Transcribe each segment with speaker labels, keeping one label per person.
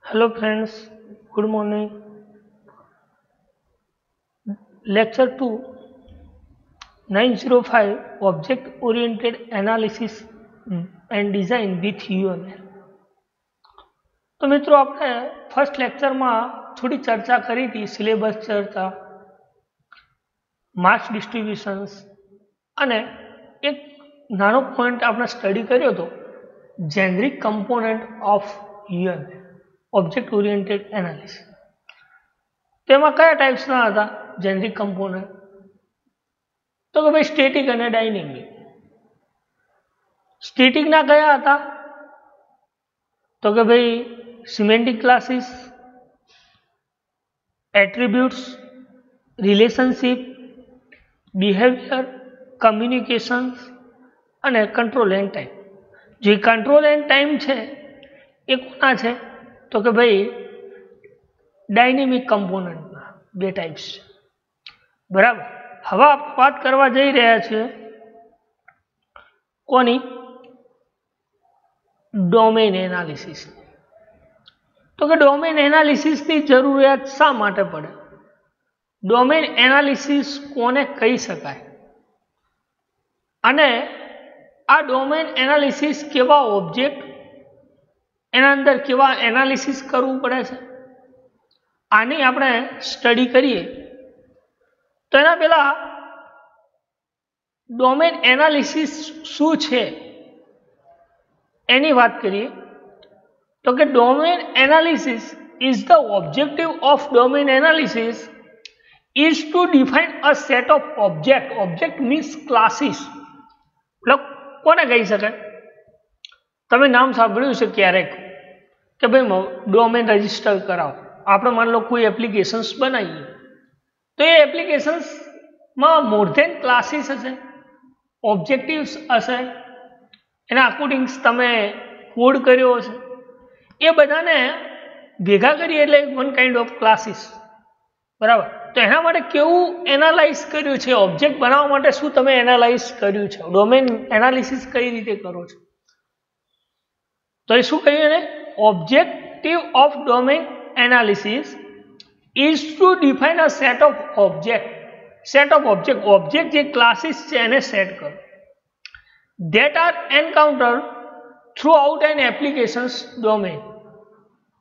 Speaker 1: Hello friends, good morning. Lecture 2 905 Object Oriented Analysis and Design with UML. તો મિત્રો આપણે first લેક્ચરમાં થોડી ચર્ચા કરી હતી, સિલેબસ ચર્ચા, માર્ક્સ ડિસ્ટ્રીબ્યુશન્સ અને એક નાનો પોઈન્ટ આપણે સ્ટડી કર્યો હતો, generic component of UML, object oriented analysis. તેમાં કયા ટાઈપ્સના હતા જેનરિક કમ્પોનન્ટ? તો કે ભાઈ સ્ટેટિક અને ડાયનેમિક. સ્ટેટિકના કયા હતા? તો કે ભાઈ semantic classes, attributes, relationship, behaviour, communications અને કંટ્રોલ એન્ડ ટાઈમ. જે કંટ્રોલ એન્ડ ટાઈમ છે એ કોના છે? તો કે ભાઈ ડાયનેમિક કમ્પોનન્ટના બે ટાઈપ્સ છે. બરાબર. હવે આપણે વાત કરવા જઈ રહ્યા છીએ કોની? Domain analysis. તો કે ડોમેન એનાલિસિસની જરૂરિયાત શા માટે પડે? ડોમેન એનાલિસિસ કોને કહી શકાય? અને આ ડોમેન એનાલિસિસ કેવા ઓબ્જેક્ટ, એના અંદર કેવા એનાલિસિસ કરવું પડે છે, આની આપણે સ્ટડી કરીએ. તો એના પહેલા ડોમેન એનાલિસિસ શું છે એની વાત કરીએ. તો કે domain analysis is the objective of domain analysis is to define a set of object. Object means classes. મતલબ કોને કહી શકાય? તમે નામ સાંભળ્યું છે ક્યારેક કે ભાઈ ડોમેન રજિસ્ટર કરાવો. આપણે માની લો કોઈ એપ્લિકેશન્સ બનાવીએ તો એ એપ્લિકેશન્સમાં મોર ધેન ક્લાસીસ હશે, ઓબ્જેક્ટિવ્સ હશે, એના અકોર્ડિંગ તમે કોડ કર્યો હશે. એ બધાને ભેગા કરીએ એટલે વન કાઇન્ડ ઓફ ક્લાસીસ. બરાબર. તો એના માટે કેવું એનાલાઇઝ કર્યું છે? ઓબ્જેક્ટ બનાવવા માટે શું તમે એનાલાઇઝ કર્યું છે? ડોમેન એનાલિસિસ કઈ રીતે કરો છો? તો એ શું કહ્યું એને? Objective of domain analysis is to define a set of object. Set of object, object જે ક્લાસીસ છે એને સેટ કરો. That are encounter throughout an applications domain.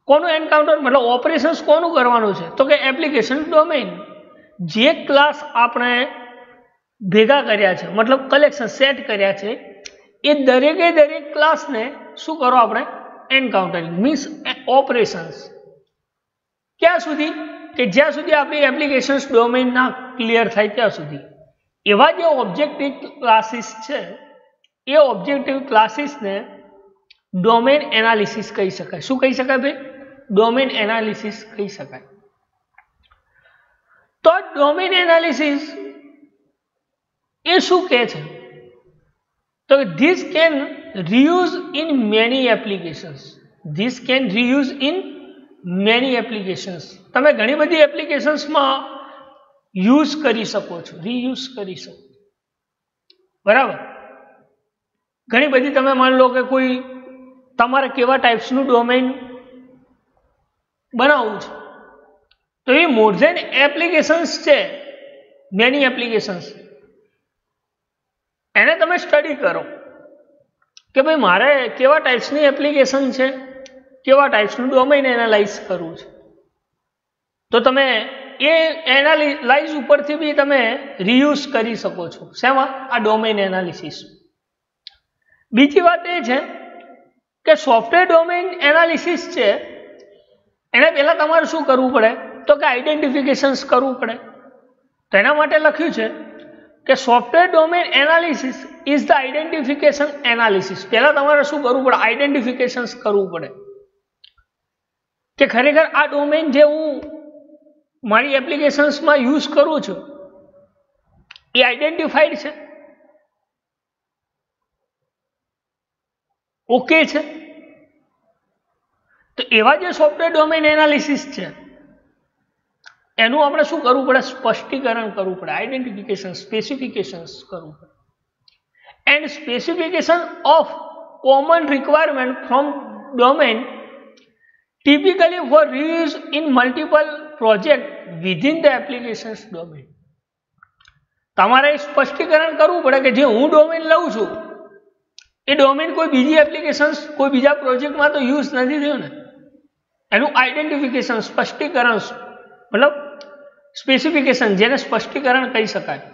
Speaker 1: કોનું એન્કાઉન્ટર? મતલબ ઓપરેશન્સ કોનું કરવાનું છે? તો કે એપ્લિકેશન ડોમેન. જે ક્લાસ આપણે ભેગા કર્યા છે, મતલબ કલેક્શન સેટ કર્યા છે, એ દરેકે દરેક ક્લાસને શું કરો આપણે? એન્કાઉન્ટરિંગ મીન્સ ઓપરેશન્સ. ક્યાં સુધી? કે જ્યાં સુધી આપણી એપ્લિકેશન્સ ડોમેન ના ક્લિયર થાય ત્યાં સુધી. એવા જે ઓબ્જેક્ટિવ ક્લાસીસ છે એ ઓબ્જેક્ટિવ ક્લાસીસને ડોમેન એનાલિસિસ કહી શકાય. શું કહી શકાય ભાઈ? ડોમેન એનાલિસિસ કહી શકાય. તો ડોમેન એનાલિસિસ એ શું કહે છે? તો this can reuse in many applications. This can reuse in many applications. તમે ઘણી બધી એપ્લિકેશન્સમાં યુઝ કરી શકો છો, રીયુઝ કરી શકો. બરાબર. ઘણી બધી તમે માની લો કે કોઈ તમારે કેવા ટાઈપ્સનું ડોમેન બનાવવું છે, તો એ મોર ધેન એપ્લિકેશન્સ છે, મેની એપ્લિકેશન્સ, એને તમે સ્ટડી કરો કે ભાઈ મારે કેવા ટાઈપ્સની એપ્લિકેશન છે, કેવા ટાઈપ્સનું ડોમેન એનાલાઇઝ કરવું છે. તો તમે એ એનાલાઇઝ ઉપરથી બી તમે રીયુઝ કરી શકો છો. શેમાં? આ ડોમેન એનાલિસિસ. બીજી વાત એ છે કે સોફ્ટવેર ડોમેન એનાલિસિસ છે એને પહેલાં તમારે શું કરવું પડે? તો કે આઈડેન્ટિફિકેશન્સ કરવું પડે. તો એના માટે લખ્યું છે કે software domain analysis is the identification analysis. પહેલાં તમારે શું કરવું પડે? આઈડેન્ટિફિકેશન્સ કરવું પડે કે ખરેખર આ ડોમેન જે હું મારી એપ્લિકેશન્સમાં યુઝ કરું છું એ આઈડેન્ટિફાઈડ છે, ઓકે છે. તો એવા જે સોફ્ટવેર ડોમેન એનાલિસિસ છે એનું આપણે શું કરવું પડે? સ્પષ્ટીકરણ કરવું પડે, આઈડેન્ટિફિકેશન, સ્પેસિફિકેશન્સ કરવું પડે. And specification of common requirement from domain typically for reuse in multiple project within the applications domain. તમારે સ્પષ્ટીકરણ કરવું પડે કે જે હું ડોમેન લઉં છું એ ડોમેન કોઈ બીજી એપ્લિકેશન્સ કોઈ બીજા પ્રોજેક્ટમાં તો યુઝ નથી થયું ને, એનું આઈડેન્ટિફિકેશન સ્પષ્ટીકરણ મતલબ સ્પેસિફિકેશન જેને સ્પષ્ટીકરણ કહી શકાય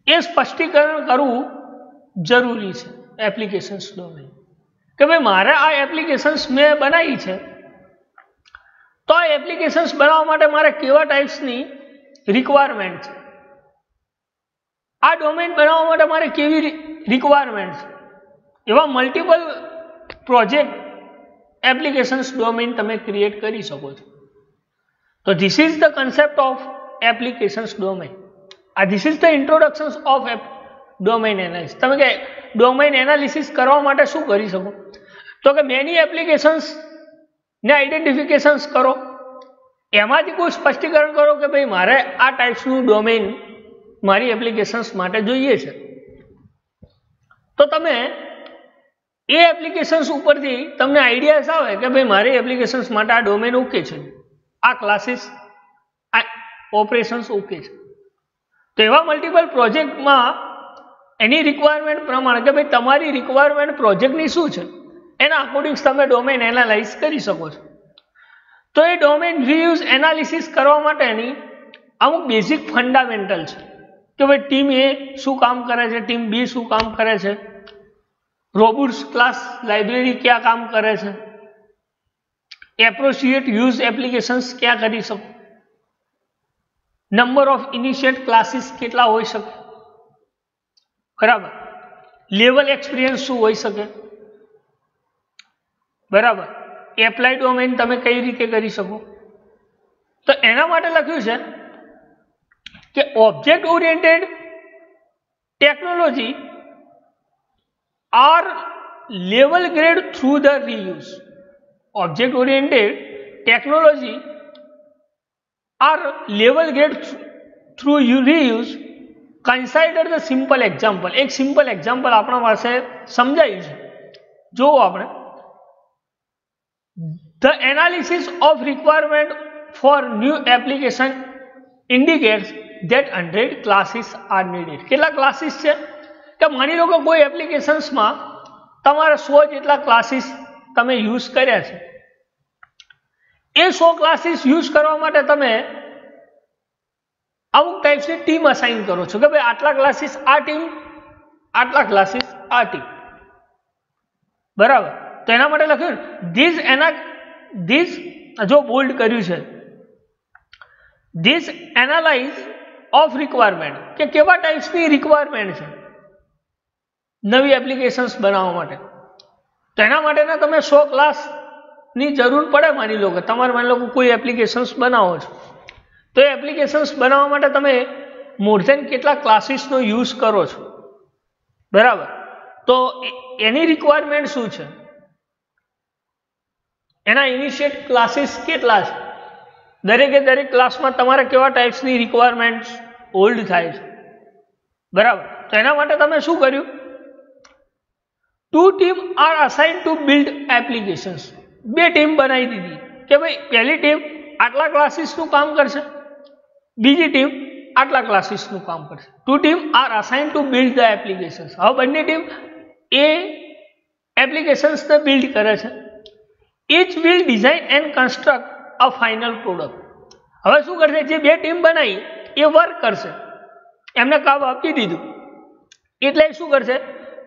Speaker 1: એ સ્પષ્ટીકરણ કરવું જરૂરી છે એપ્લિકેશન્સ ડોમેન કે ભાઈ મારે આ એપ્લિકેશન્સ મેં બનાવી છે તો આ એપ્લિકેશન્સ બનાવવા માટે મારે કેવા ટાઈપ્સની રિક્વાયરમેન્ટ છે, આ ડોમેન બનાવવા માટે મારે કેવી રિક્વાયરમેન્ટ છે, એવા મલ્ટિપલ પ્રોજેક્ટ એપ્લિકેશન્સ ડોમેન તમે ક્રિએટ કરી શકો છો. તો this is the concept of applications domain. This is the introductions of domain analysis. તમે કે ડોમેન એનાલિસિસ કરવા માટે શું કરી શકો તો કે મેની એપ્લિકેશન્સ ને આઈડેન્ટિફિકેશન્સ કરો, એમાંથી કોઈ સ્પષ્ટીકરણ કરો કે ભાઈ મારે આ ટાઈપ્સનું ડોમેન મારી એપ્લિકેશન્સ માટે જોઈએ છે. તો તમે એ એપ્લિકેશન્સ ઉપરથી તમને આઈડિયાઝ આવે કે ભાઈ મારી એપ્લિકેશન્સ માટે આ ડોમેન ઓકે છે, આ ક્લાસીસ આ ઓપરેશન્સ ઓકે છે. તો એવા મલ્ટિપલ પ્રોજેક્ટમાં એની રિક્વાયરમેન્ટ પ્રમાણે કે ભાઈ તમારી રિક્વાયરમેન્ટ પ્રોજેક્ટની શું છે એના અકોર્ડિંગ તમે ડોમેન એનાલાઇઝ કરી શકો છો. તો એ ડોમેન રિયુઝ એનાલિસિસ કરવા માટેની અમુક બેઝિક ફંડામેન્ટલ છે કે ભાઈ ટીમ એ શું કામ કરે છે, ટીમ બી શું કામ કરે છે, રોબોટ્સ ક્લાસ લાઇબ્રેરી ક્યાં કામ કરે છે, એપ્રોપ્રિએટ યુઝ એપ્લિકેશન્સ ક્યાં કરી શકો, નંબર ઓફ ઇનિશિયેટ ક્લાસીસ કેટલા હોઈ શકે, બરાબર, લેવલ એક્સપિરિયન્સ શું હોઈ શકે, બરાબર, એપ્લાય ડોમેન તમે કઈ રીતે કરી શકો. તો એના માટે લખ્યું છે કે object oriented technology are leveraged through the reuse. Object oriented technology are leveraged through reuse. Consider the simple example. એક સિમ્પલ એક્ઝામ્પલ આપણા પાસે સમજાયું છે, જોવો આપણે. The analysis of requirement for new application indicates that 100 classes are needed. કેટલા classes છે કે માની લો કે કોઈ એપ્લિકેશન્સમાં તમારે 100 જેટલા ક્લાસીસ તમે યુઝ કર્યા છે. એ 100 ક્લાસીસ યુઝ કરવા માટે તમે અમુક ટાઈપ્સની ટીમ અસાઇન કરો છો કે ભાઈ આટલા ક્લાસીસ આ ટીમ, આટલા ક્લાસીસ આ ટીમ, બરાબર. તો એના માટે લખ્યું ધીસ જો બોલ્ડ કર્યું છે, ધીસ એનાલાઇઝ ઓફ રિક્વાયરમેન્ટ કે કેવા ટાઈપ્સની રિક્વાયરમેન્ટ છે નવી એપ્લિકેશન્સ બનાવવા માટે. તો એના માટેના તમે 100 ક્લાસની જરૂર પડે. માની લો કે તમારે માની લો કોઈ એપ્લિકેશન્સ બનાવો છો તો એ એપ્લિકેશન્સ બનાવવા માટે તમે મોર દેન કેટલા ક્લાસીસનો યુઝ કરો છો, બરાબર. તો એની રિક્વાયરમેન્ટ શું છે, એના ઇનિશિયેટ ક્લાસીસ કેટલા છે, દરેકે દરેક ક્લાસમાં તમારે કેવા ટાઈપ્સની રિક્વાયરમેન્ટ હોલ્ડ થાય છે, બરાબર. તો એના માટે તમે શું કર્યું, 2 team are assign to build applications. 2 team બનાવી દીધી કે ભાઈ પહેલી ટીમ આટલા ક્લાસીસનું કામ કરશે, બીજી ટીમ આટલા ક્લાસીસનું કામ કરશે. 2 team are assign to build the applications. હવે બંને ટીમ એ એપ્લિકેશન્સને બિલ્ડ કરે છે. Each will design and construct a final product. હવે શું કરશે, જે 2 ટીમ બનાવી એ વર્ક કરશે, એમને કામ આપી દીધું એટલે શું કરશે,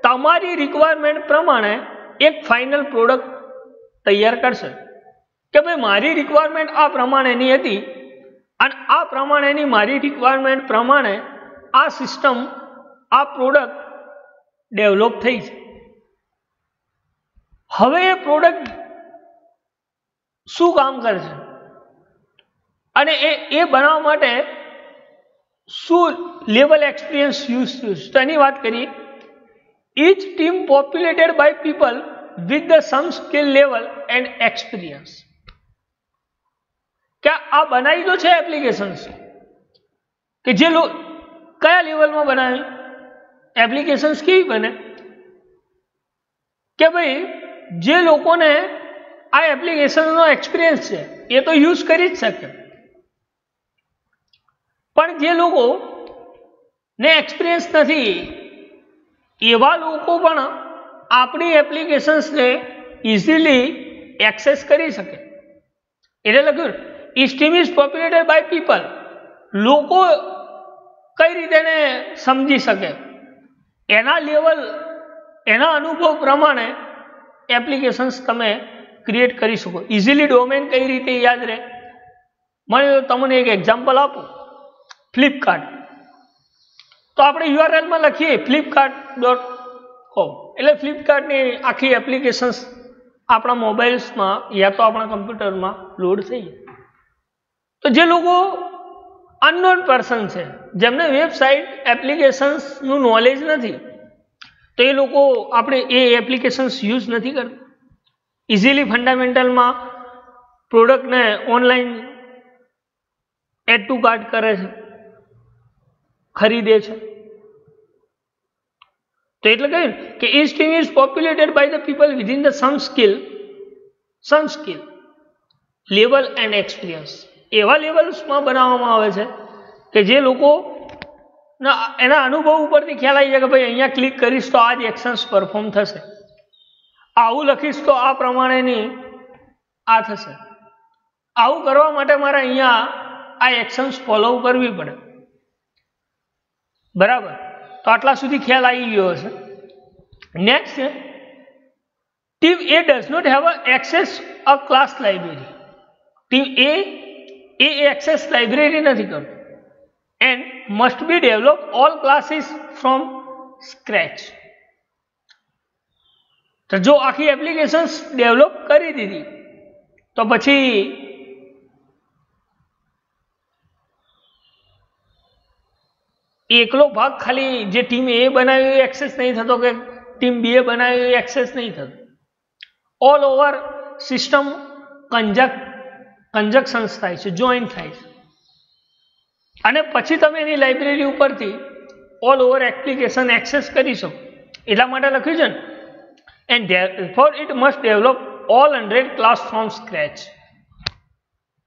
Speaker 1: તમારી રિક્વાયરમેન્ટ પ્રમાણે એક ફાઇનલ પ્રોડક્ટ તૈયાર કરશે કે ભાઈ મારી રિક્વાયરમેન્ટ આ પ્રમાણેની હતી અને આ પ્રમાણેની મારી રિક્વાયરમેન્ટ પ્રમાણે આ સિસ્ટમ આ પ્રોડક્ટ ડેવલપ થઈ છે. હવે એ પ્રોડક્ટ શું કામ કરશે અને એ બનાવવા માટે શું લેવલ એક્સપિરિયન્સ યુઝ થયું તો એની વાત કરીએ. Each team populated by people with the some skill level and experience. क्या આ બનાવી તો છે એપ્લિકેશન્સ કે જે કયા લેવલમાં બનાવે એપ્લિકેશન્સ કેવી બને કે ભાઈ જે લોકોને આ એપ્લિકેશનનો એક્સપિરિયન્સ છે એ તો યુઝ કરી જ શકે, પણ જે લોકો ને એક્સપિરિયન્સ નથી એવા લોકો પણ આપણી એપ્લિકેશન્સને ઇઝીલી એક્સેસ કરી શકે. એટલે લખ્યું team is populated by people, લોકો કઈ રીતે એને સમજી શકે એના લેવલ એના અનુભવ પ્રમાણે એપ્લિકેશન્સ તમે ક્રિએટ કરી શકો. ઇઝીલી ડોમેન કઈ રીતે યાદ રહે, મને તમને એક એક્ઝામ્પલ આપું. ફ્લિપકાર્ટ, તો આપણે યુઆરએલમાં લખીએ flipkart.com એટલે ફ્લિપકાર્ટની આખી એપ્લિકેશન્સ આપણા મોબાઈલ્સમાં યા તો આપણા કમ્પ્યુટરમાં લોડ થઈ જાય. તો જે લોકો અનનોન પર્સન છે, જેમને વેબસાઇટ એપ્લિકેશન્સનું નોલેજ નથી, તો એ લોકો આપણે એ એપ્લિકેશન્સ યુઝ નથી કરતા. ઇઝીલી ફંડામેન્ટલમાં પ્રોડક્ટને ઓનલાઈન એડ ટુ કાર્ટ કરે છે, ખરીદે છે. તો એટલે કહ્યું કે each team is populated by the people within the same skill level and experience. એવા લેવલ્સમાં બનાવવામાં આવે છે કે જે લોકો એના અનુભવ ઉપરથી ખ્યાલ આવી જાય કે ભાઈ અહીંયા ક્લિક કરીશ તો આ જ એક્શન્સ પરફોર્મ થશે, આવું લખીશ તો આ પ્રમાણેની આ થશે, આવું કરવા માટે મારે અહીંયા આ એક્શન્સ ફોલો કરવી પડે. બરાબર, તો આટલા સુધી ખ્યાલ આવી ગયો હશે. નેક્સ્ટ છે team A does not have access a class library. Team A access library નથી કરતું. And must be develop all classes from scratch. તો જો આખી એપ્લિકેશન્સ ડેવલપ કરી દીધી તો પછી એકલો ભાગ ખાલી જે ટીમ એ બનાવ્યું એક્સેસ નહીં થતો કે ટીમ બી એ બનાવ્યું એક્સેસ નહીં થતો. ઓલ ઓવર સિસ્ટમ કન્જક્શન્સ થાય છે, જોઈન્ટ થાય છે, અને પછી તમે એની લાઇબ્રેરી ઉપરથી ઓલ ઓવર એપ્લિકેશન એક્સેસ કરી શકો. એટલા માટે લખ્યું છે ને and therefore it must develop all 100 class from scratch.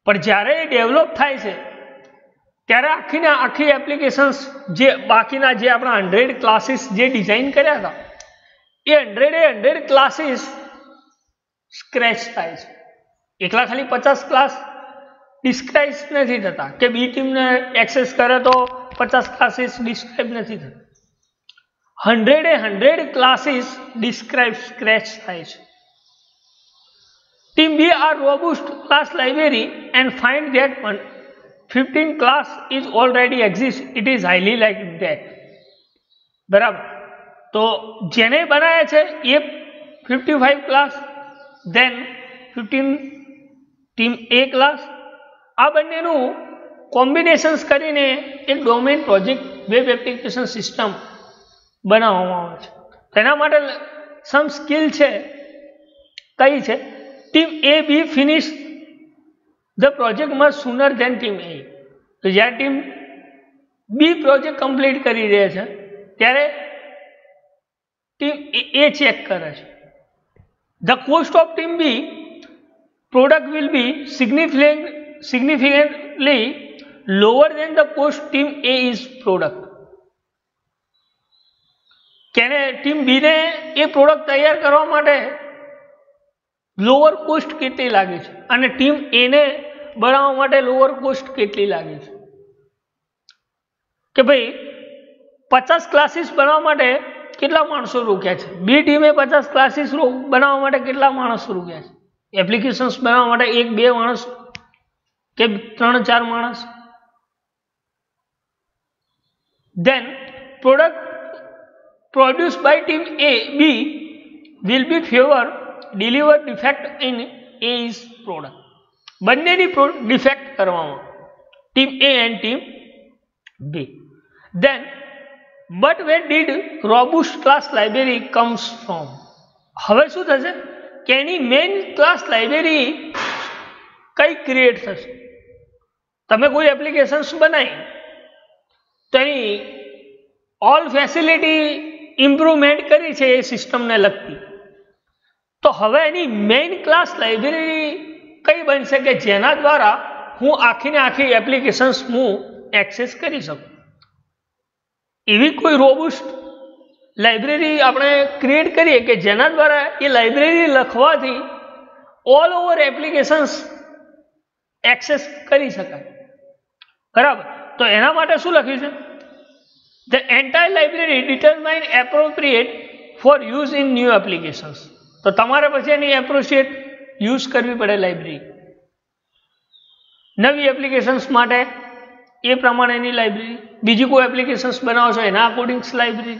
Speaker 1: પણ જ્યારે એ ડેવલપ થાય છે ત્યારે આખી એપ્લિકેશન્સ જે બાકીના જે આપણા 100 ક્લાસીસ જે ડિઝાઇન કર્યા હતા એ 100 ક્લાસીસ સ્ક્રેચ થાય છે. એકલા ખાલી 50 ક્લાસ ડિસ્ક્રાઇબ નથી થતા કે બી ટીમને એક્સેસ કરે તો 50 ક્લાસીસ ડિસ્ક્રાઇબ નથી થતા. 100 ક્લાસીસ ડિસ્ક્રાઇબ સ્ક્રેચ થાય છે. Team B are robust class library and find that 15 class is already exist, it is highly like that. બરાબર, તો જેને બનાવ્યા છે એ 55 ક્લાસ, ધેન 15 ટીમ એ ક્લાસ, આ બંનેનું કોમ્બિનેશન્સ કરીને એક domain project web application system બનાવવામાં આવે છે. તેના માટે સમ સ્કિલ છે, કઈ છે? Team A B finish the project much sooner than team A. તો જ્યારે ટીમ બી પ્રોજેક્ટ કમ્પ્લીટ કરી રહે છે ત્યારે ટીમ એ ચેક કરે છે. The cost of team B product will be significantly lower than the cost team A is product. કેને team બીને એ પ્રોડક્ટ તૈયાર કરવા માટે લોઅર કોસ્ટ કેટલી લાગે છે અને ટીમ એને બનાવવા માટે લોઅર કોસ્ટ કેટલી લાગે છે. કે ભાઈ 50 ક્લાસીસ બનાવવા માટે કેટલા માણસો રોક્યા છે, બી ટીમે 50 ક્લાસીસ બનાવવા માટે કેટલા માણસો રોક્યા છે, એપ્લિકેશન્સ બનાવવા માટે 1-2 માણસ કે 3-4 માણસ. Then product produced by team A, B will be favor deliver defect in A's product. બંનેની ડિફેક્ટ કરવામાં team A and team B. Then but where did robust class library comes from? હવે શું થશે કે એની મેઇન ક્લાસ લાઇબ્રેરી કઈ create થશે? તમે કોઈ એપ્લિકેશન્સ બનાવી તો એની ઓલ ફેસિલિટી ઇમ્પ્રુવમેન્ટ કરી છે એ સિસ્ટમને લગતી, તો હવે એની મેઇન ક્લાસ લાઇબ્રેરી કઈ બનશે કે જેના દ્વારા હું આખી ને આખી એપ્લિકેશન્સ હું એક્સેસ કરી શકું. એવી કોઈ રોબસ્ટ લાઇબ્રેરી આપણે ક્રિએટ કરીએ કે જેના દ્વારા એ લાઇબ્રેરી લખવાથી ઓલ ઓવર એપ્લિકેશન્સ એક્સેસ કરી શકાય. બરાબર. તો એના માટે શું લખ્યું છે? The entire library determined appropriate for use in new applications. તો તમારે પછી એની એપ્રોપ્રિએટ યુઝ કરવી પડે લાઇબ્રેરી નવી એપ્લિકેશન્સ માટે, એ પ્રમાણેની લાઇબ્રેરી. બીજી કોઈ એપ્લિકેશન્સ બનાવો છો એના અકોર્ડિંગ્સ લાઇબ્રેરી.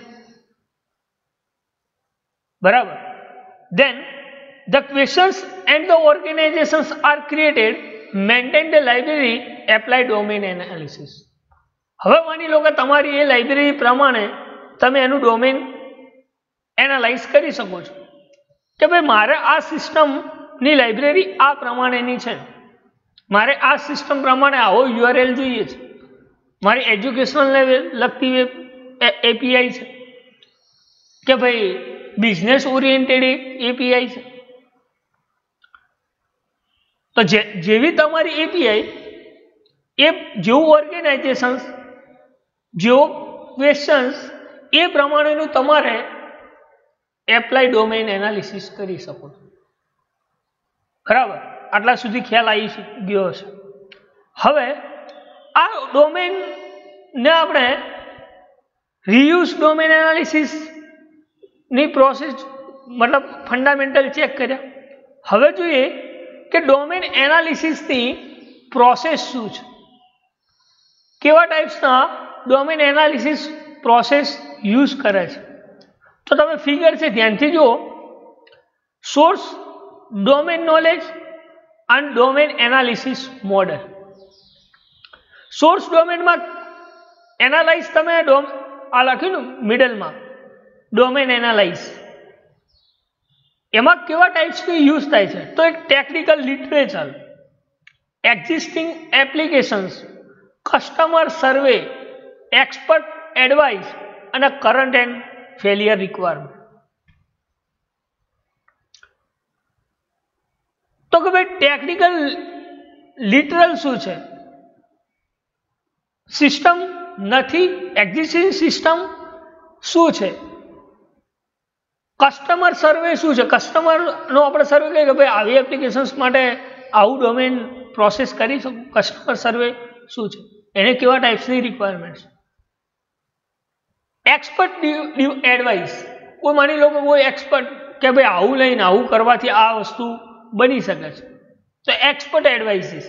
Speaker 1: બરાબર. Then the questions and the organizations are created, maintain the library, apply domain analysis. હવે માની લો કે તમારી એ લાઇબ્રેરી પ્રમાણે તમે એનું ડોમેન એનાલાઇઝ કરી શકો છો કે ભાઈ મારે આ સિસ્ટમની લાઇબ્રેરી આ પ્રમાણેની છે, મારે આ સિસ્ટમ પ્રમાણે આવો યુઆરએલ જોઈએ છે, મારી એજ્યુકેશનલ લગતી એપીઆઈ છે કે ભાઈ બિઝનેસ ઓરિએન્ટેડ એપીઆઈ છે. તો જેવી તમારી એપીઆઈ એ જેવું ઓર્ગેનાઇઝેશન્સ જેવો ક્વેશ્ચન્સ એ પ્રમાણેનું તમારે એપ્લાય ડોમેઇન એનાલિસિસ કરી શકો છો. બરાબર. આટલા સુધી ખ્યાલ આવી ગયો હશે. હવે આ ડોમેઇનને આપણે રીયુઝ ડોમેઇન એનાલિસિસ ની પ્રોસેસ મતલબ ફંડામેન્ટલ ચેક કર્યા. હવે જોઈએ કે ડોમેઇન એનાલિસિસની પ્રોસેસ શું છે, કેવા ટાઈપ્સના ડોમેઇન એનાલિસિસ પ્રોસેસ યુઝ કરે છે. તો તમે ફિગર છે ધ્યાનથી જુઓ. સોર્સ, ડોમેઇન નોલેજ અને ડોમેઇન એનાલિસિસ મોડેલ. સોર્સ ડોમેઇનમાં એનાલાઇઝ તમે આ લખ્યું ને મિડલમાં ડોમેઇન એનાલાઇઝ, એમાં કેવા ટાઈપ્સની યુઝ થાય છે? તો એક technical literature, existing applications, customer survey, expert advice અને કરંટ એન્ડ ફેલિયર રિક્વાયરમેન્ટ. તો કે ભાઈ ટેકનિકલ લિટરલ શું છે? સિસ્ટમ નથી, એક્ઝિસ્ટિંગ સિસ્ટમ શું છે, કસ્ટમર સર્વે શું છે, કસ્ટમરનો આપણે સર્વે કહીએ કે ભાઈ આવી એપ્લિકેશન્સ માટે આવું ડોમેન પ્રોસેસ કરી શકું. કસ્ટમર સર્વે શું છે, એને કેવા ટાઈપ્સની રિક્વાયરમેન્ટ છે. એક્સપર્ટ એડવાઇસ, કોઈ માની લો કે કોઈ એક્સપર્ટ કે ભાઈ આવું લઈને આવું કરવાથી આ વસ્તુ બની શકે છે, તો એક્સપર્ટ એડવાઇસીસ.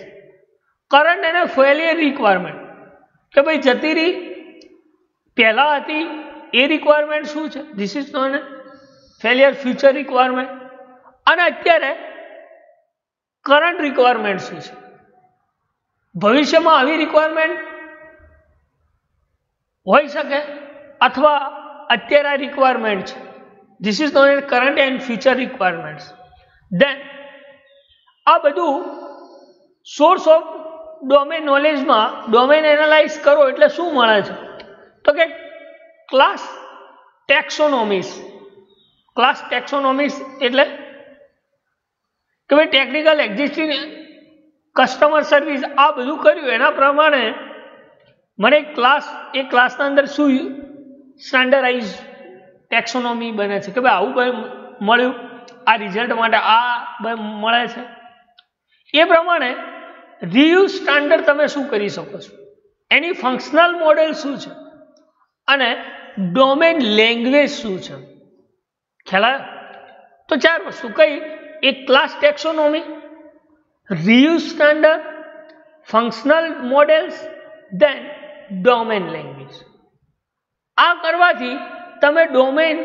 Speaker 1: કરંટ અને ફેલિયર રિક્વાયરમેન્ટ, કે ભાઈ જતી રહી પહેલા હતી એ રિક્વાયરમેન્ટ શું છે, this is non failure future requirement. અને અત્યારે કરંટ રિક્વાયરમેન્ટ શું છે, ભવિષ્યમાં આવી રિક્વાયરમેન્ટ હોઈ શકે અથવા અત્યારે આ રિક્વાયરમેન્ટ છે, this is known as current and future requirements. Then આ બધું સોર્સ ઓફ ડોમેન નોલેજમાં ડોમેન એનાલાઇઝ કરો એટલે શું મળે છે? તો કે ક્લાસ ટેક્સોનોમીસ. ક્લાસ ટેક્સોનોમીસ એટલે કે ભાઈ ટેકનિકલ એક્ઝિસ્ટિંગ કસ્ટમર સર્વિસ આ બધું કર્યું એના પ્રમાણે મને એ ક્લાસના અંદર શું સ્ટાન્ડર્ડાઇઝ ટેક્સોનોમી બને છે કે ભાઈ આવું મળ્યું, આ રિઝલ્ટ માટે આ મળે છે. એ પ્રમાણે રીયુઝ સ્ટાન્ડર્ડ તમે શું કરી શકો છો, એની ફંક્શનલ મોડેલ શું છે અને ડોમેન લેંગ્વેજ શું છે. ખ્યાલ? તો ચાર વસ્તુ કઈ? એક class taxonomy, reuse standard, functional models, then domain language. આ કરવાથી તમે ડોમેન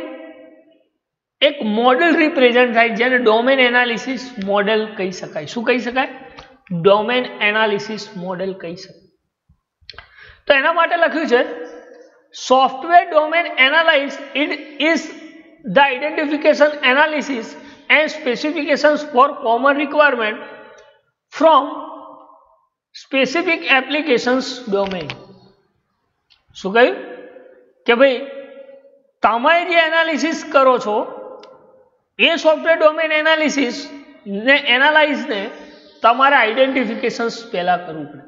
Speaker 1: એક મોડેલ રિપ્રેઝન્ટ થાય જેને ડોમેન એનાલિસિસ મોડેલ કહી શકાય. શું કહી શકાય? ડોમેન એનાલિસિસ મોડેલ કહી શકાય. તો એના માટે લખ્યું છે software domain analyze it is the identification analysis and specifications for common requirement from specific applications domain. શું કહ્યું? કે ભાઈ તમે જે એનાલિસિસ કરો છો એ સોફ્ટવેર ડોમેન એનાલિસિસ ને એનાલાઇઝ ને તમારે આઈડેન્ટિફિકેશન્સ પહેલા કરવું પડે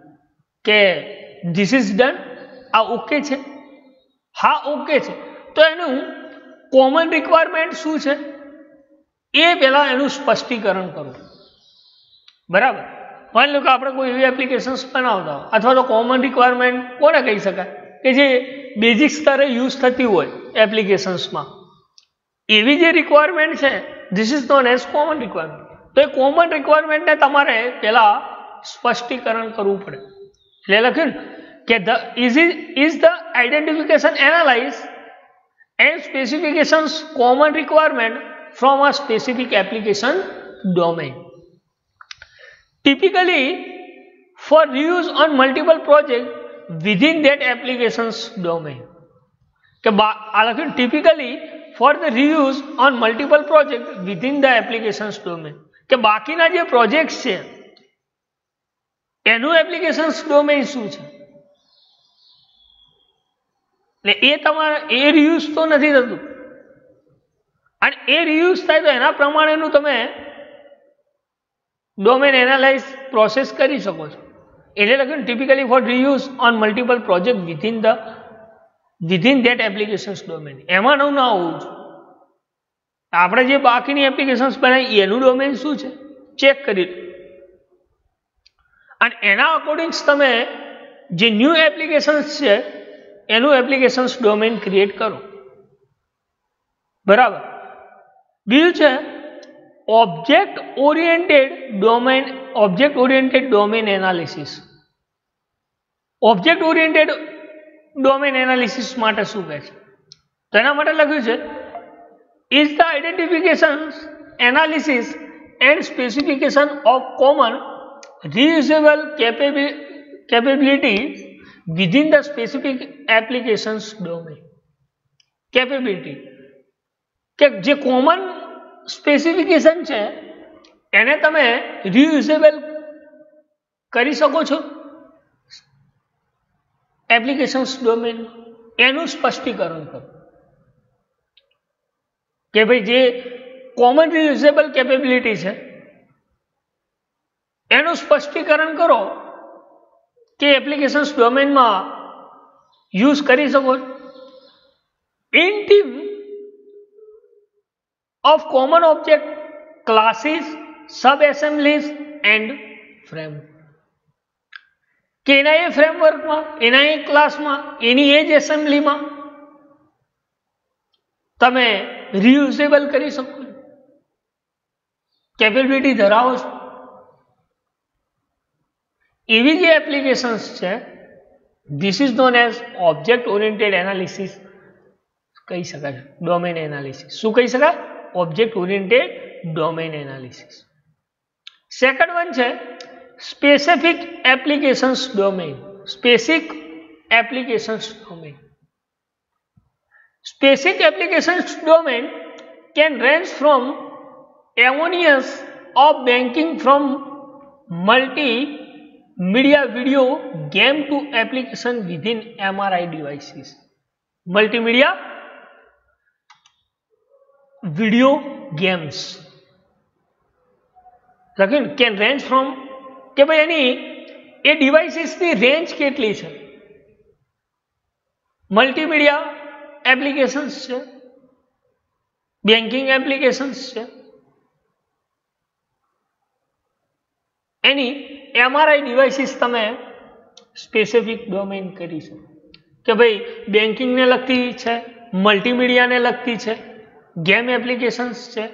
Speaker 1: કે ધીસ ઇઝ ડન, આ ઓકે છે, હા ઓકે છે, તો એનું કોમન રિક્વાયરમેન્ટ શું છે એ પહેલા એનું સ્પષ્ટીકરણ કરવું. બરાબર. માની લો કે આપણે કોઈ એવી એપ્લિકેશન્સ બનાવતા હોય અથવા તો કોમન રિક્વાયરમેન્ટ કોને કહી શકાય કે જે બેઝિક સ્તરે યુઝ થતી હોય એપ્લિકેશન્સમાં, એવી જે રિક્વાયરમેન્ટ છે this is known as common requirement. તો એ કોમન રિક્વાયરમેન્ટને તમારે પહેલા સ્પષ્ટીકરણ કરવું પડે. એટલે લખ્યું કે is the identification analyse and specifications common requirement from a specific application domain, typically for reuse on multiple projects within that application's domain. કે typically for the reuse on multiple projects within the application's domain, કે બાકીના જે projects છે એનું applications domain શું છે, એટલે એ તમારે એ રીયુઝ તો નથી થતું અને એ રીયુઝ થાય તો એના પ્રમાણેનું તમે ડોમેન એનાલાઇઝ પ્રોસેસ કરી શકો છો. એટલે લખ્યું typically for reuse on multiple project within that applications domain. એમાં નવું ના હોવું જોઈએ. આપણે જે બાકીની એપ્લિકેશન્સ બનાવી એનું ડોમેન શું છે ચેક કરી અને એના અકોર્ડિંગ તમે જે ન્યૂ એપ્લિકેશન્સ છે એનું એપ્લિકેશન્સ ડોમેન ક્રિએટ કરો. બરાબર. બીજું છે object oriented domain analysis. Object oriented domain analysis માટે શું કહે છે? તેના માટે લખ્યું છે is the identification analysis and specification of common reusable capabilities within the specific applications domain. Capability કે જે કોમન સ્પેસિફિકેશન છે એને તમે રીયુઝેબલ કરી શકો છો એપ્લિકેશન્સ ડોમેન, એનું સ્પષ્ટીકરણ કરો કે ભાઈ જે કોમન રીયુઝેબલ કેપેબિલિટી છે એનું સ્પષ્ટીકરણ કરો કે એપ્લિકેશન્સ ડોમેનમાં યુઝ કરી શકો. In team of common object classes, sub assemblies and framework. કે એના એ ફ્રેમવર્કમાં, એના એ ક્લાસમાં, એની એ જ એસેમ્બલીમાં તમે રીયુઝેબલ કરી શકો કેપેબિલિટી ધરાવો છો. એવી જે એપ્લિકેશન્સ છે this is known as object oriented analysis કહી શકાય. ડોમેન એનાલિસિસ શું કહી શકાય? Object oriented domain analysis. Second one છે specific applications domain. Specific applications domain. Specific applications domain can range from avenues of banking from multimedia video game to application within MRI devices. Multimedia video games લખીને can range from કે ભાઈ એની એ ડિવાઇસીસની range કેટલી છે. Multimedia applications છે, banking applications છે, એની MRI devices તમે specific domain કરી શકો કે ભાઈ બેન્કિંગને લગતી છે, મલ્ટીમીડિયાને લગતી છે, ગેમ એપ્લિકેશન્સ છે.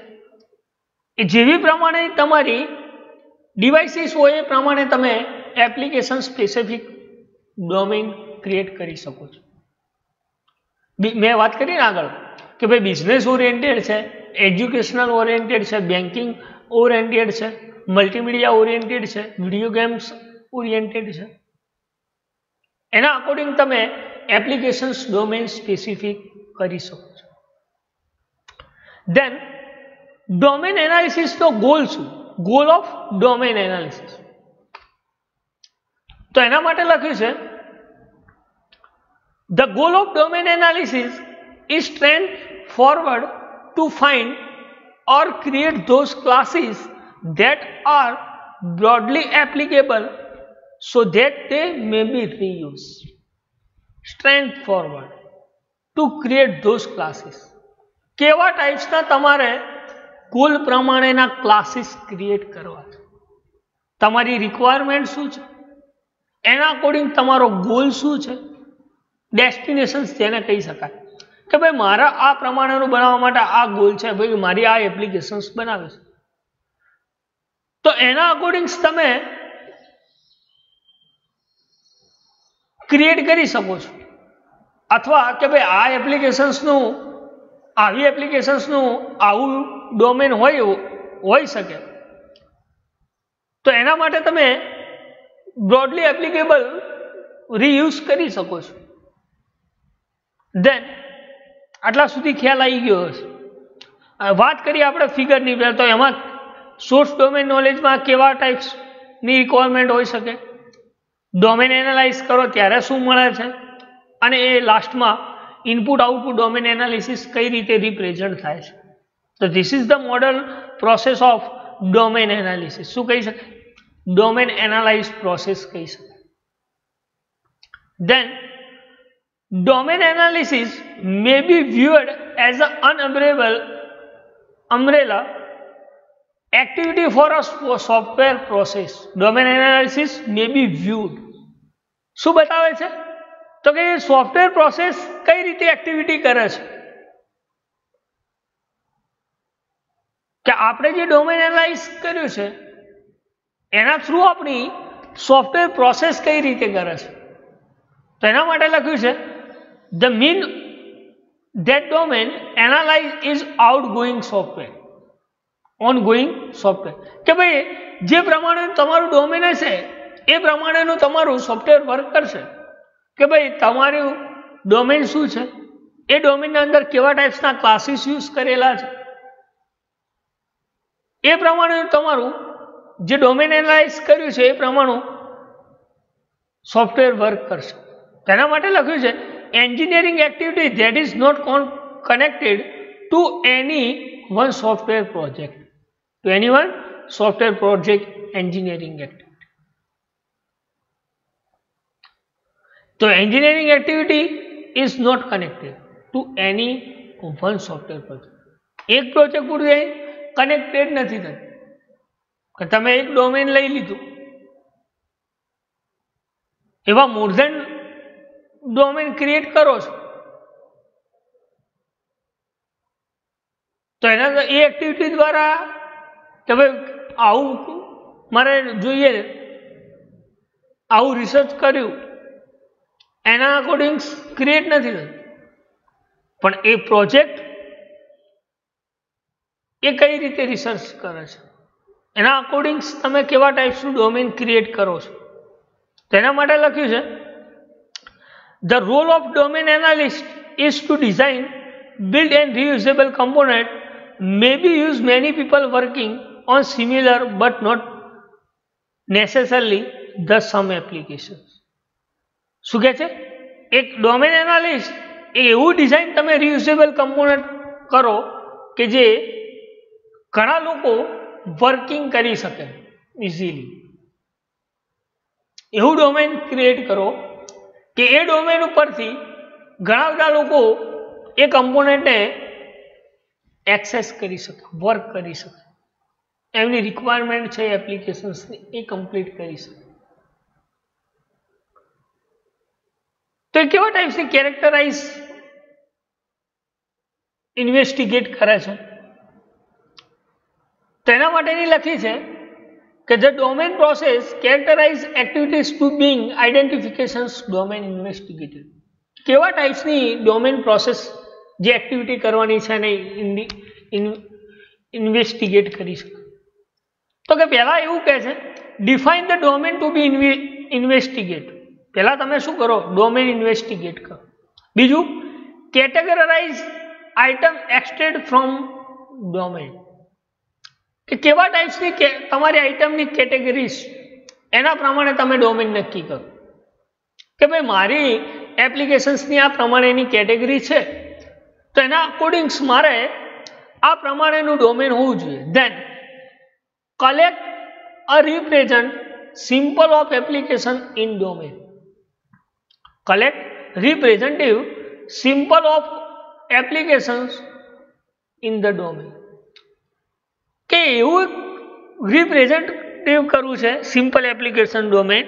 Speaker 1: એ જેવી પ્રમાણે તમારી ડિવાઇસીસ હોય એ પ્રમાણે તમે એપ્લિકેશન સ્પેસિફિક ડોમેન ક્રિએટ કરી શકો છો. મેં વાત કરી ને આગળ કે ભાઈ બિઝનેસ ઓરિએન્ટેડ છે, એજ્યુકેશનલ ઓરિએન્ટેડ છે, બેન્કિંગ ઓરિએન્ટેડ છે, મલ્ટીમીડિયા ઓરિએન્ટેડ છે, વિડીયો ગેમ્સ ઓરિએન્ટેડ છે. એના અકોર્ડિંગ તમે એપ્લિકેશન્સ ડોમેન સ્પેસિફિક કરી શકો છો. દેન ડોમેન એનાલિસિસનો ગોલ શું? Goal of domain analysis. તો એના માટે લખ્યું છે the goal of domain analysis is straight forward to find or create those classes that are broadly applicable so that they may be reused. Strength forward to create those classes. કેવા ટાઈપ્સના તમારે goal પ્રમાણેના classes create કરવા છે, તમારી requirement શું છે, એના according તમારો ગોલ શું છે, ડેસ્ટિનેશન્સ જેને કહી શકાય કે ભાઈ મારા આ પ્રમાણેનું બનાવવા માટે આ ગોલ છે, ભાઈ મારી આ એપ્લિકેશન્સ બનાવે છે, તો એના અકોર્ડિંગ તમે ક્રિએટ કરી શકો છો. અથવા કે ભાઈ આ એપ્લિકેશન્સનું આવી એપ્લિકેશન્સનું આવું ડોમેન હોઈ શકે, તો એના માટે તમે બ્રોડલી એપ્લિકેબલ રીયુઝ કરી શકો છો. દેન આટલા સુધી ખ્યાલ આવી ગયો હશે. વાત કરીએ આપણે ફિગરની, તો એમાં સોર્સ ડોમેન નોલેજમાં કેવા ટાઈપ્સની રિક્વાયરમેન્ટ હોઈ શકે, ડોમેન એનાલાઇઝ કરો ત્યારે શું મળે છે, અને એ લાસ્ટમાં ઇનપુટ આઉટપુટ ડોમેન એનાલિસિસ કઈ રીતે રિપ્રેઝન્ટ થાય છે. તો this is the model process of domain analysis. શું કહી શકાય? ડોમેન એનાલાઇઝ પ્રોસેસ કહી શકાય. Then domain analysis may be viewed as an umbrella activity for a software process. Domain analysis may be viewed. શું બતાવે છે? તો કે સોફ્ટવેર પ્રોસેસ કઈ રીતે એક્ટિવિટી કરે છે, કે આપણે જે ડોમેન એનાલાઇઝ કર્યું છે એના થ્રુ આપણી સોફ્ટવેર પ્રોસેસ કઈ રીતે કરે છે. તો એના માટે લખ્યું છે the mean that domain analyze is outgoing software, ongoing software. કે ભાઈ જે પ્રમાણે તમારું ડોમેન હશે એ પ્રમાણેનું તમારું સોફ્ટવેર વર્ક કરશે, કે ભાઈ તમારું ડોમેન શું છે, એ ડોમેનના અંદર કેવા ટાઈપ્સના ક્લાસીસ યુઝ કરેલા છે, એ પ્રમાણે તમારું જે ડોમેન એનાલાઇઝ કર્યું છે એ પ્રમાણે સોફ્ટવેર વર્ક કરશે. તેના માટે લખ્યું છે engineering activity that is not connected to any one software project. To any one software project engineering activity. So engineering activity is not connected to any one software project. એક project પૂરું connected નથી થતું કે તમે એક domain લઈ લીધું, એવા મોર ધેન ડોમેન ક્રિએટ કરો છો, તો એના એ એક્ટિવિટી દ્વારા કે ભાઈ આવું મારે જોઈએ, આવું રિસર્ચ કર્યું, એના અકોર્ડિંગ ક્રિએટ નથી થતું. પણ એ પ્રોજેક્ટ એ કઈ રીતે રિસર્ચ કરે છે, એના અકોર્ડિંગ તમે કેવા ટાઈપ્સનું ડોમેન ક્રિએટ કરો છો. તેના માટે લખ્યું છે the role of domain analyst is to design, build and reusable component. Maybe use many people working on similar but not necessarily the same applications. શું કહે છે? એક ડોમેન એનાલિસ્ટ એ એવું ડિઝાઇન તમે રિયુઝેબલ કમ્પોનન્ટ કરો કે જે ઘણા લોકો વર્કિંગ કરી શકે ઇઝીલી. એવું ડોમેન ક્રિએટ કરો કે એ ડોમેન ઉપરથી ઘણા બધા લોકો એ કમ્પોનન્ટને એક્સેસ કરી શકે, વર્ક કરી શકે, એમની રિક્વાયરમેન્ટ છે એપ્લિકેશન્સની એ કમ્પ્લીટ કરી શકે. તો એ કેવા ટાઈપ્સની કેરેક્ટરાઇઝ ઇન્વેસ્ટિગેટ કરે છે, તેના માટેની લખી છે કે the domain process characterize activities to being identifications domain investigated. કેવા ટાઈપ્સની ડોમેન પ્રોસેસ જે એક્ટિવિટી કરવાની છે એને ઇન્વેસ્ટિગેટ કરી શકે. તો કે પહેલા એવું કહે છે define the domain to be investigate. પહેલા તમે શું કરો? ડોમેન ઇન્વેસ્ટિગેટ કરો. બીજું categorize item extract from domain, કે કેવા ટાઈપ્સની તમારી આઇટમની કેટેગરીઝ એના પ્રમાણે તમે ડોમેન નક્કી કરો કે ભાઈ મારી એપ્લિકેશન્સની આ પ્રમાણેની કેટેગરી છે, તો એના અકોર્ડિંગ્સ મારે આ પ્રમાણેનું ડોમેન હોવું જોઈએ. Then collect a represent sample of application in domain. Collect representative sample of applications in the domain. કે એવું રિપ્રેઝેન્ટેટિવ કરવું છે સિમ્પલ એપ્લિકેશન ડોમેન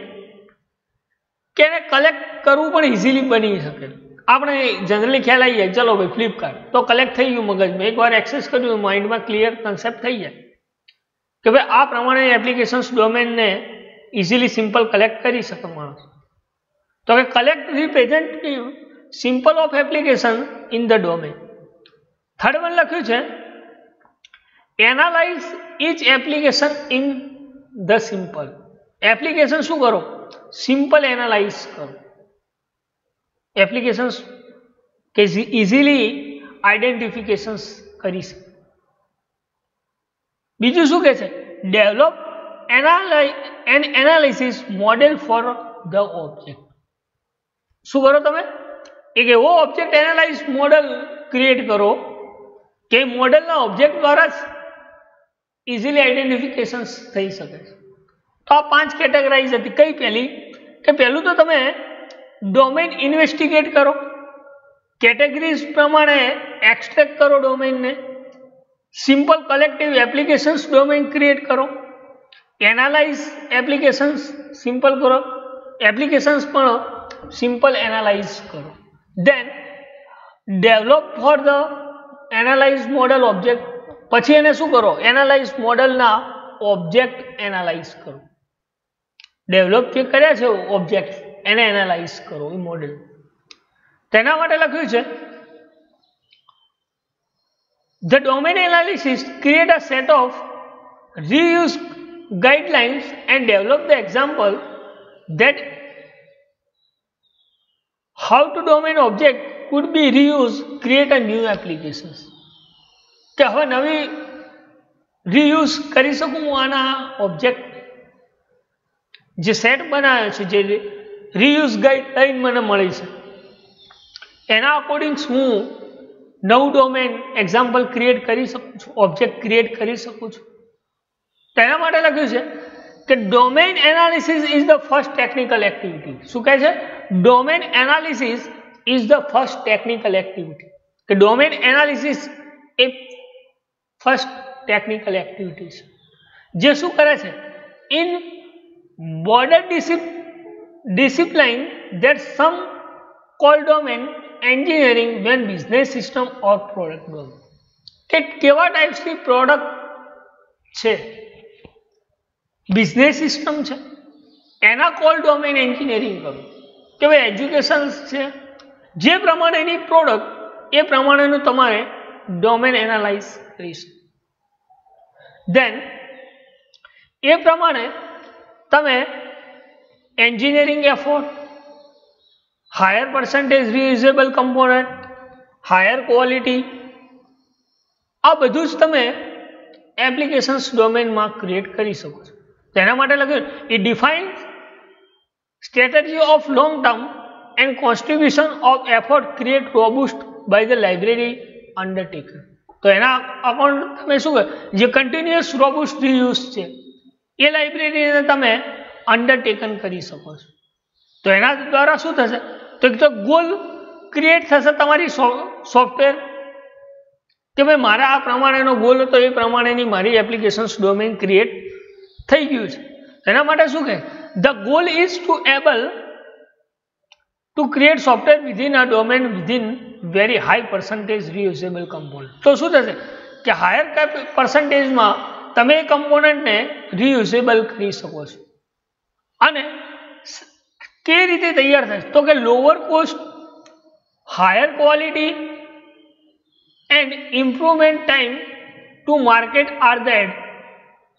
Speaker 1: કે એને કલેક્ટ કરવું પણ ઇઝીલી બની શકે. આપણે જનરલી ખ્યાલ આવી જાય, ચલો ભાઈ ફ્લિપકાર્ટ તો કલેક્ટ થઈ ગયું મગજમાં, એકવાર એક્સેસ કર્યું માઇન્ડમાં ક્લિયર કન્સેપ્ટ થઈ જાય કે ભાઈ આ પ્રમાણે એપ્લિકેશન્સ ડોમેનને ઇઝીલી સિમ્પલ કલેક્ટ કરી શકે માણસ. તો કે collect representative sample of application in the domain. Third one લખ્યું છે analyze each application in the sample. Application શું કરો? સિમ્પલ એનાલાઇઝ કરો. એપ્લિકેશન્સ કે ઇઝીલી આઈડેન્ટિફિકેશન્સ કરી શકે. બીજું શું કહે છે? Develop an analysis model for the object. શું કરો તમે? એક એવો ઓબ્જેક્ટ એનાલાઇઝ મોડેલ ક્રિએટ કરો કે મોડેલના ઓબ્જેક્ટ દ્વારા જ ઇઝીલી આઈડેન્ટિફિકેશન્સ થઈ શકે. તો આ 5 કેટેગરાઇઝ હતી. કઈ પહેલી? કે પહેલું તો તમે ડોમેન ઇન્વેસ્ટિગેટ કરો, કેટેગરીઝ પ્રમાણે એક્સટ્રેક્ટ કરો ડોમેનને, simple collective applications domain create કરો, એનાલાઇઝ એપ્લિકેશન્સ સિમ્પલ કરો, એપ્લિકેશન્સ પણ સિમ્પલ એનાલાઇઝ કરો. Then develop for the analyse model object. પછી એને શું કરો? એનાલાઇઝ મોડેલના ઓબ્જેક્ટ એનાલાઇઝ કરો. ડેવલપ જે કર્યા છે ઓબ્જેક્ટ એને એનાલાઇઝ કરો એ મોડેલ. તેના માટે લખ્યું છે the domain analysis create a set of reuse guidelines and develop the example that how to domain object could be reused, create a new applications. કે હવે નવી રીયુઝ કરી શકું હું આના ઓબ્જેક્ટ જે સેટ બનાવ્યો છે, જે રીયુઝ ગાઈડલાઈન મને મળી છે એના અકોર્ડિંગ હું નવું ડોમેન એક્ઝામ્પલ ક્રિએટ કરી શકું છું, ઓબ્જેક્ટ ક્રિએટ કરી શકું છું. તેના માટે લખ્યું છે કે domain analysis is the first technical activity. શું કહે છે? Domain analysis is the first technical activity. કે ડોમેન એનાલિસિસ એ ફર્સ્ટ ટેકનિકલ એક્ટિવિટી છે જે શું કરે છે? In border discipline that some call domain engineering when business system or product domain. કે કેવા ટાઈપ્સની પ્રોડક્ટ છે, બિઝનેસ સિસ્ટમ છે, એના કોલ ડોમેન એન્જિનિયરિંગ કરો. કે ભાઈ એજ્યુકેશન છે, જે પ્રમાણેની પ્રોડક્ટ એ પ્રમાણેનું તમારે ડોમેન એનાલાઇઝ કરીશું. દેન એ પ્રમાણે તમે engineering effort, higher percentage reusable component, higher quality, આ બધું જ તમે એપ્લિકેશન્સ ડોમેનમાં ક્રિએટ કરી શકો છો. તેના માટે લખ્યું એ define strategy of long term and contribution of effort create robust by the library undertaken. તો એના અકાઉન્ટ તમે શું કહે? જે કન્ટિન્યુઅસ રોબુસ્ટ રીયુઝ છે એ લાઇબ્રેરીને તમે અંડરટેકન કરી શકો છો. તો એના દ્વારા શું થશે? તો એક તો ગોલ ક્રિએટ થશે તમારી સોફ્ટવેર કે ભાઈ મારા આ પ્રમાણેનો ગોલ હતો, એ પ્રમાણેની મારી એપ્લિકેશન્સ ડોમેન ક્રિએટ થઈ ગયું છે. એના માટે શું કહે? The goal is to able to create software within a domain within very high percentage reusable component. તો શું થશે કે હાયર પર્સન્ટેજમાં તમે એ કમ્પોનન્ટને રીયુઝેબલ કરી શકો છો. અને કેવી રીતે તૈયાર થાય? તો કે lower cost, higher quality and improvement time to market are the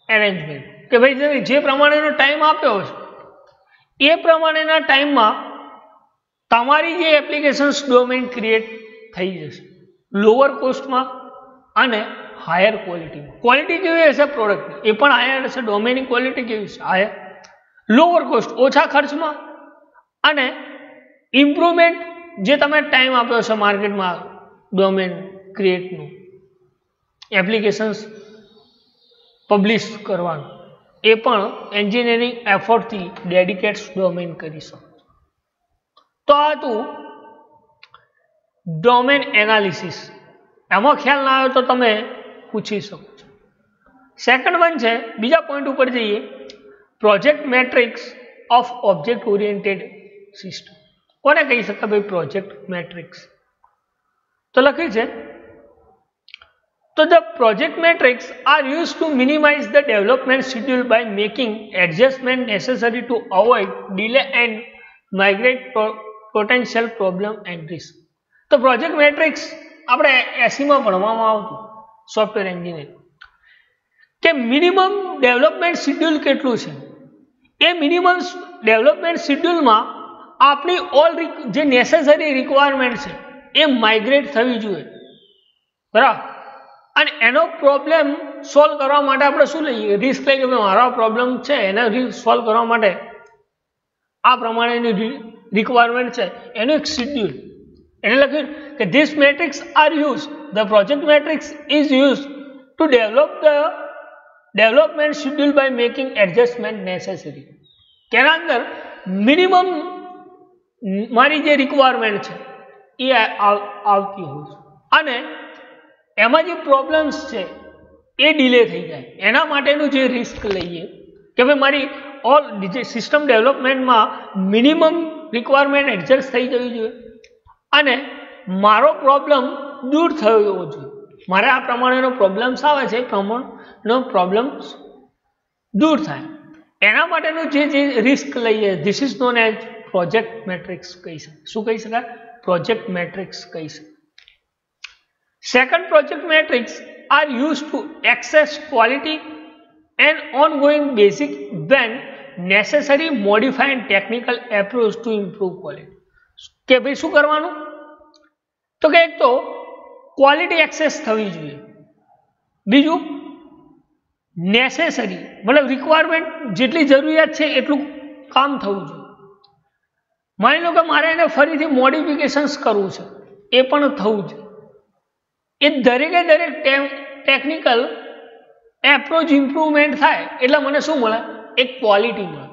Speaker 1: arrangement. કે ભાઈ જે પ્રમાણેનો ટાઈમ આપ્યો છે એ પ્રમાણેના ટાઈમમાં તમારી જે એપ્લિકેશન્સ ડોમેન ક્રિએટ થઈ જશે લોઅર કોસ્ટમાં અને હાયર ક્વોલિટીમાં. ક્વોલિટી કેવી હશે પ્રોડક્ટની? એ પણ હાયર હશે. ડોમેનની ક્વોલિટી કેવી છે? હાયર. લોઅર કોસ્ટ, ઓછા ખર્ચમાં, અને ઇમ્પ્રુવમેન્ટ જે તમે ટાઈમ આપ્યો છે માર્કેટમાં ડોમેન ક્રિએટનું એપ્લિકેશન્સ પબ્લિશ કરવાનું, એ પણ એન્જિનિયરિંગ એફર્ટથી ડેડિકેટ્સ ડોમેન કરી શકો. તો આ હતું ડોમેન એનાલિસિસ. એમાં ખ્યાલ ના આવે તો તમે પૂછી શકો છો. સેકન્ડ વન છે, બીજા પોઈન્ટ ઉપર જઈએ, project metrics of object oriented system. કોને કહી શકાય ભાઈ પ્રોજેક્ટ મેટ્રિક્સ? તો લખ્યું છે, તો the project metrics are used to minimize the development schedule by making adjustment necessary to avoid delay and migrate potential problem and risk. તો project matrix આપણે 80માં ભણવામાં આવતું સોફ્ટવેર એન્જિનિયર કે મિનિમમ ડેવલપમેન્ટ શેડ્યુલ કેટલું છે, એ મિનિમમ ડેવલપમેન્ટ શેડ્યુલમાં આપણી all જે necessary requirement છે એ માઇગ્રેટ થવી જોઈએ, બરાબર. અને એનો પ્રોબ્લેમ સોલ્વ કરવા માટે આપણે શું લઈએ? રિસ્ક લઈએ કે મારો પ્રોબ્લેમ છે એને સોલ્વ કરવા માટે આ પ્રમાણેની રિક્વાયરમેન્ટ છે, એનું એક શેડ્યુલ. એટલે લખ્યું કે this metrics are use, the project metrics is use to develop the development schedule by making adjustment necessary. તેના અંદર મિનિમમ મારી જે રિક્વાયરમેન્ટ છે એ આવતી હોય છે અને એમાં જે પ્રોબ્લેમ્સ છે એ ડિલે થઈ જાય, એના માટેનું જે રિસ્ક લઈએ કે ભાઈ મારી ઓલ સિસ્ટમ ડેવલપમેન્ટમાં મિનિમમ રિક્વાયરમેન્ટ એડજસ્ટ થઈ જવી જોઈએ અને મારો પ્રોબ્લેમ દૂર થયો હોવો જોઈએ. મારે આ પ્રમાણેનો પ્રોબ્લેમ્સ આવે છે, એ પ્રમાણનો પ્રોબ્લેમ્સ દૂર થાય, એના માટેનું જે રિસ્ક લઈએ, this is known as project matrix કહી શકાય. શું કહી શકાય? પ્રોજેક્ટ મેટ્રિક્સ કહી શકાય. Second, project metrics are used to assess quality and ongoing basic when necessary modify and technical approach to improve quality. કે ભાઈ શું કરવાનું? તો કે એક તો ક્વોલિટી એક્સેસ થવી જોઈએ, બીજું નેસેસરી મતલબ રિક્વાયરમેન્ટ જેટલી જરૂરિયાત છે એટલું કામ થવું જોઈએ. માની લો કે મારે એને ફરીથી મોડિફિકેશન્સ કરવું છે, એ પણ થવું જોઈએ. એ દરેકે દરેક ટેકનિકલ એપ્રોચ ઇમ્પ્રુવમેન્ટ થાય એટલે મને શું મળે? એક ક્વોલિટી મળે.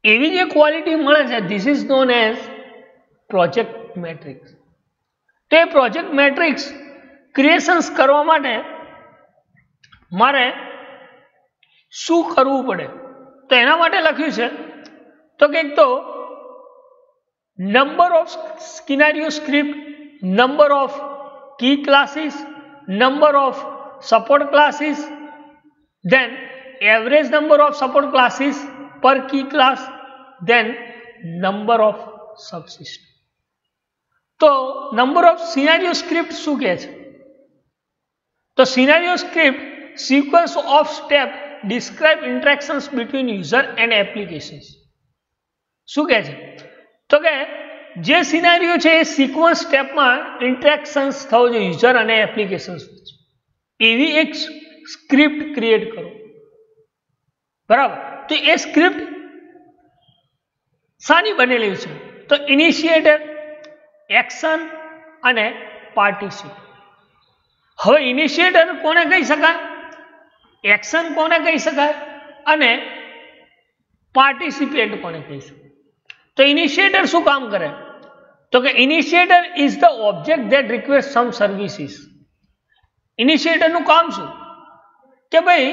Speaker 1: એવી જે ક્વોલિટી મળે છે, this is known as project matrix. તો એ પ્રોજેક્ટ મેટ્રિક્સ ક્રિએશન્સ કરવા માટે મારે શું કરવું પડે? તો એના માટે લખ્યું છે તો કે એક તો number of scenario script, number of key classes, number of support classes, then average number of support classes per key class, then number of subsystem. તો number of scenario script શું કહે છે? તો scenario script sequence of step describe interactions between user and applications. શું કહે છે? તો કે જે સિનારીઓ છે એ સિક્વન્સ સ્ટેપમાં ઇન્ટરેક્શન્સ થવો જોઈએ યુઝર અને એપ્લિકેશન્સ, એવી એક સ્ક્રિપ્ટ ક્રિએટ કરો, બરાબર. તો એ સ્ક્રિપ્ટ શાની બનેલી છે? તો ઇનિશિએટર, એક્શન અને પાર્ટિસિપેટ. હવે ઇનિશિએટર કોને કહી શકાય, એક્શન કોને કહી શકાય અને પાર્ટિસિપેટ કોને કહી શકાય? તો ઇનિશિએટર શું કામ કરે? તો કે initiator is the object that request some services. ઇનિશિએટરનું કામ શું? કે ભાઈ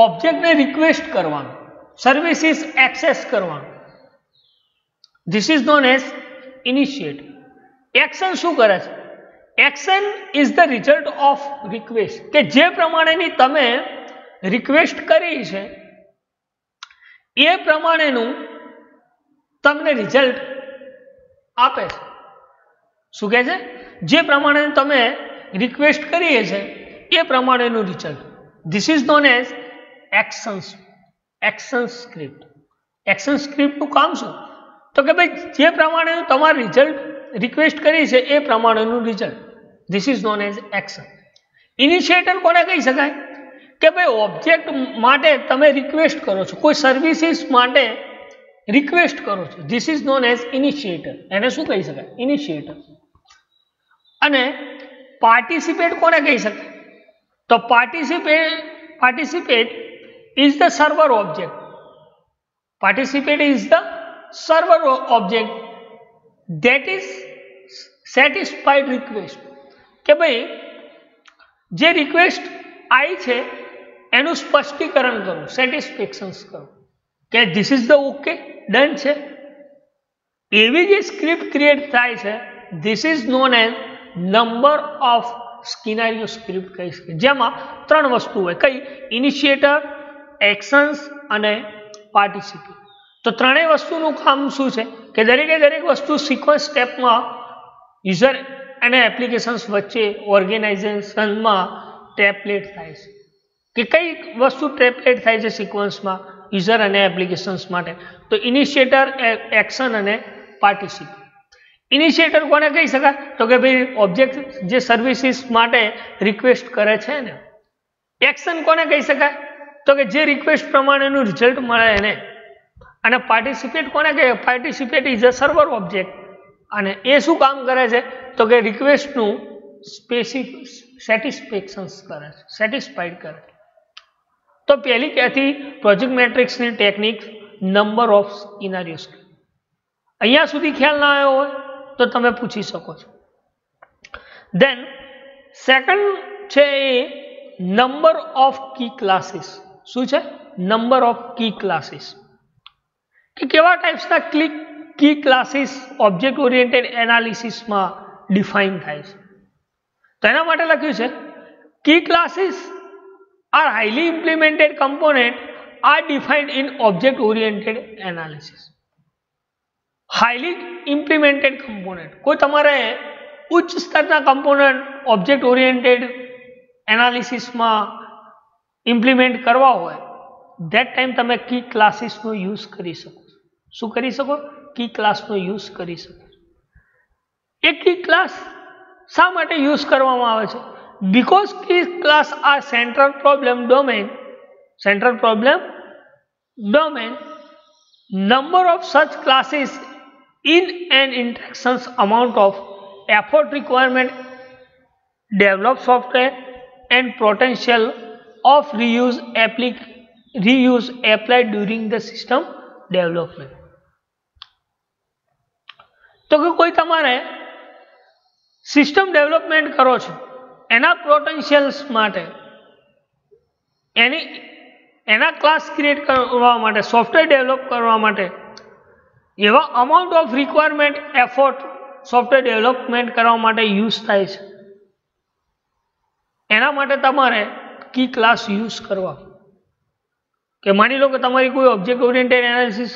Speaker 1: ઓબ્જેક્ટને રિક્વેસ્ટ કરવાનું, સર્વિસીસ એક્સેસ કરવાનું. This is known as initiator. Action શું કરે છે? Action is the result of request, કે જે પ્રમાણેની તમે રિક્વેસ્ટ કરી છે એ પ્રમાણેનું તમને રિઝલ્ટ આપે છે. શું કહે છે? જે પ્રમાણે તમે રિક્વેસ્ટ કરીએ છે એ પ્રમાણેનું result. This is known as action script. Action સ્ક્રિપ્ટનું કામ શું? તો કે ભાઈ જે પ્રમાણેનું તમારું રિઝલ્ટ રિક્વેસ્ટ કરી છે એ પ્રમાણેનું result. This is known as action. Initiator કોને કહી શકાય? કે ભાઈ ઓબ્જેક્ટ માટે તમે રિક્વેસ્ટ કરો છો, કોઈ સર્વિસીસ માટે રિક્વેસ્ટ કરો છો, ધીસ ઇઝ નોન એઝ ઇનિશિએટર. એને શું કહી શકાય? ઇનિશિએટર. અને પાર્ટિસિપેટ કોને કહી શકાય? તો participate is the server object. Participate is the server object that is satisfied request. કે ભાઈ જે રિક્વેસ્ટ આવી છે એનું સ્પષ્ટીકરણ કરો, સેટિસ્ફેક્શન્સ કરો કે this is the okay done છે. એવી જે સ્ક્રિપ્ટ ક્રિએટ થાય છે this is known as number of scenario script કહી શકે, જેમાં ત્રણ વસ્તુ હોય. કઈ? ઇનિશિએટર, એક્શન્સ અને પાર્ટિસિપેટ. તો ત્રણેય વસ્તુનું કામ શું છે કે દરેકે દરેક વસ્તુ સિક્વન્સ સ્ટેપમાં યુઝર અને એપ્લિકેશન્સ વચ્ચે ઓર્ગેનાઇઝેશનમાં ટેમ્પલેટ થાય છે. કે કઈ વસ્તુ ટેમ્પલેટ થાય છે સિક્વન્સમાં યુઝર અને એપ્લિકેશન્સ માટે? તો ઇનિશિએટર, એક્શન અને પાર્ટિસિપેટ. ઇનિશિએટર કોને કહી શકાય? તો કે ભાઈ ઓબ્જેક્ટ જે સર્વિસીસ માટે રિક્વેસ્ટ કરે છે ને. એક્શન કોને કહી શકાય? તો કે જે રિક્વેસ્ટ પ્રમાણેનું રિઝલ્ટ મળે એને. અને પાર્ટિસિપેટ કોને કહે? Participate is a server object અને એ શું કામ કરે છે? તો કે રિક્વેસ્ટનું સેટિસ્ફેક્શન કરે છે, સેટિસ્ફાઈડ કરે છે. તો પહેલી ક્યાંથી પ્રોજેક્ટ મેટ્રિક્સની ટેકનિક નંબર ઓફ સિનારીઓસ. અહીંયા સુધી ખ્યાલ ના આવ્યો હોય તો તમે પૂછી શકો છો. દેન સેકન્ડ છે એ નંબર ઓફ કી ક્લાસીસ. શું છે? Number of key classes. કે કેવા ટાઈપ્સના કી ક્લાસીસ ઓબ્જેક્ટ ઓરિએન્ટેડ એનાલિસિસમાં ડિફાઇન થાય છે. તો એના માટે લખ્યું છે key classes are highly implemented component are defined in object oriented analysis. Highly implemented component, કોઈ તમારે ઉચ્ચ સ્તરના કમ્પોનન્ટ ઓબ્જેક્ટ ઓરિએન્ટેડ એનાલિસિસમાં ઇમ્પ્લિમેન્ટ કરવા હોય ધેટ ટાઈમ તમે કી ક્લાસીસનો યુઝ કરી શકો. શું કરી શકો? કી ક્લાસનો યુઝ કરી શકો. એ કી ક્લાસ શા માટે યુઝ કરવામાં આવે છે? Because key class are central problem domain. Number of such classes in an interactions amount of effort requirement, develop software and potential of reuse applied during the system development. તો કે કોઈ તમારે system development કરો છો એના potentials માટે એના class create કરવા માટે, સોફ્ટવેર ડેવલપ કરવા માટે એવા amount of requirement, effort software development કરવા માટે યુઝ થાય છે. એના માટે તમારે કી ક્લાસ યુઝ કરવા. કે માની લો કે તમારી કોઈ object oriented analysis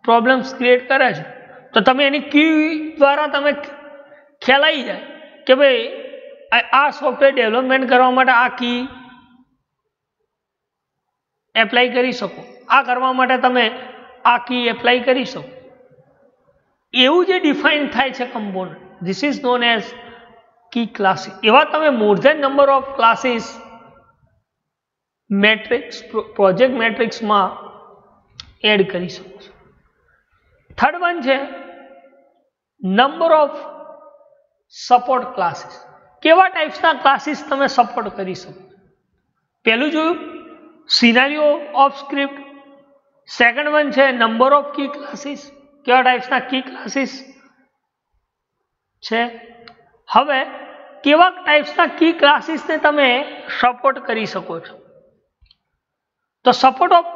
Speaker 1: problems create કરે છે તો તમે એની કી દ્વારા તમે ખ્યાલ આવી જાય કે ભાઈ આ સોફ્ટવેર ડેવલપમેન્ટ કરવા માટે આ કી એપ્લાય કરી શકો, આ કરવા માટે તમે આ કી એપ્લાય કરી શકો. એવું જે ડિફાઇન થાય છે component, this is known as key classes. એવા તમે more than number of classes metrics, project મેટ્રિક્સમાં એડ કરી શકો છો. થર્ડ વન છે નંબર ઓફ સપોર્ટ ક્લાસીસ. કેવા ટાઈપ્સના ક્લાસીસ તમે સપોર્ટ કરી શકો? પહેલું જોયું scenario of script. Second one છે નંબર ઓફ કી ક્લાસીસ. કેવા ટાઈપ્સના કી ક્લાસીસ છે? હવે કેવા ટાઈપ્સના કી ક્લાસીસને તમે સપોર્ટ કરી શકો છો? તો support of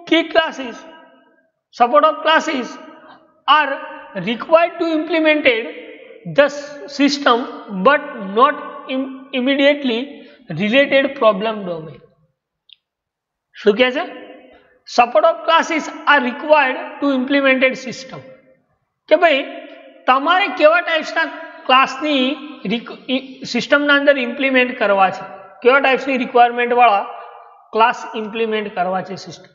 Speaker 1: key classes are required to implemented the system but not immediately related problem domain. શું કહે છે? Support of classes are required to implemented system. કે ભાઈ તમારે કેવા ટાઈપ્સના ક્લાસની સિસ્ટમના અંદર ઇમ્પ્લિમેન્ટ કરવા છે, કેવા ટાઈપ્સની રિક્વાયરમેન્ટ વાળા ક્લાસ ઇમ્પ્લિમેન્ટ કરવા છે system,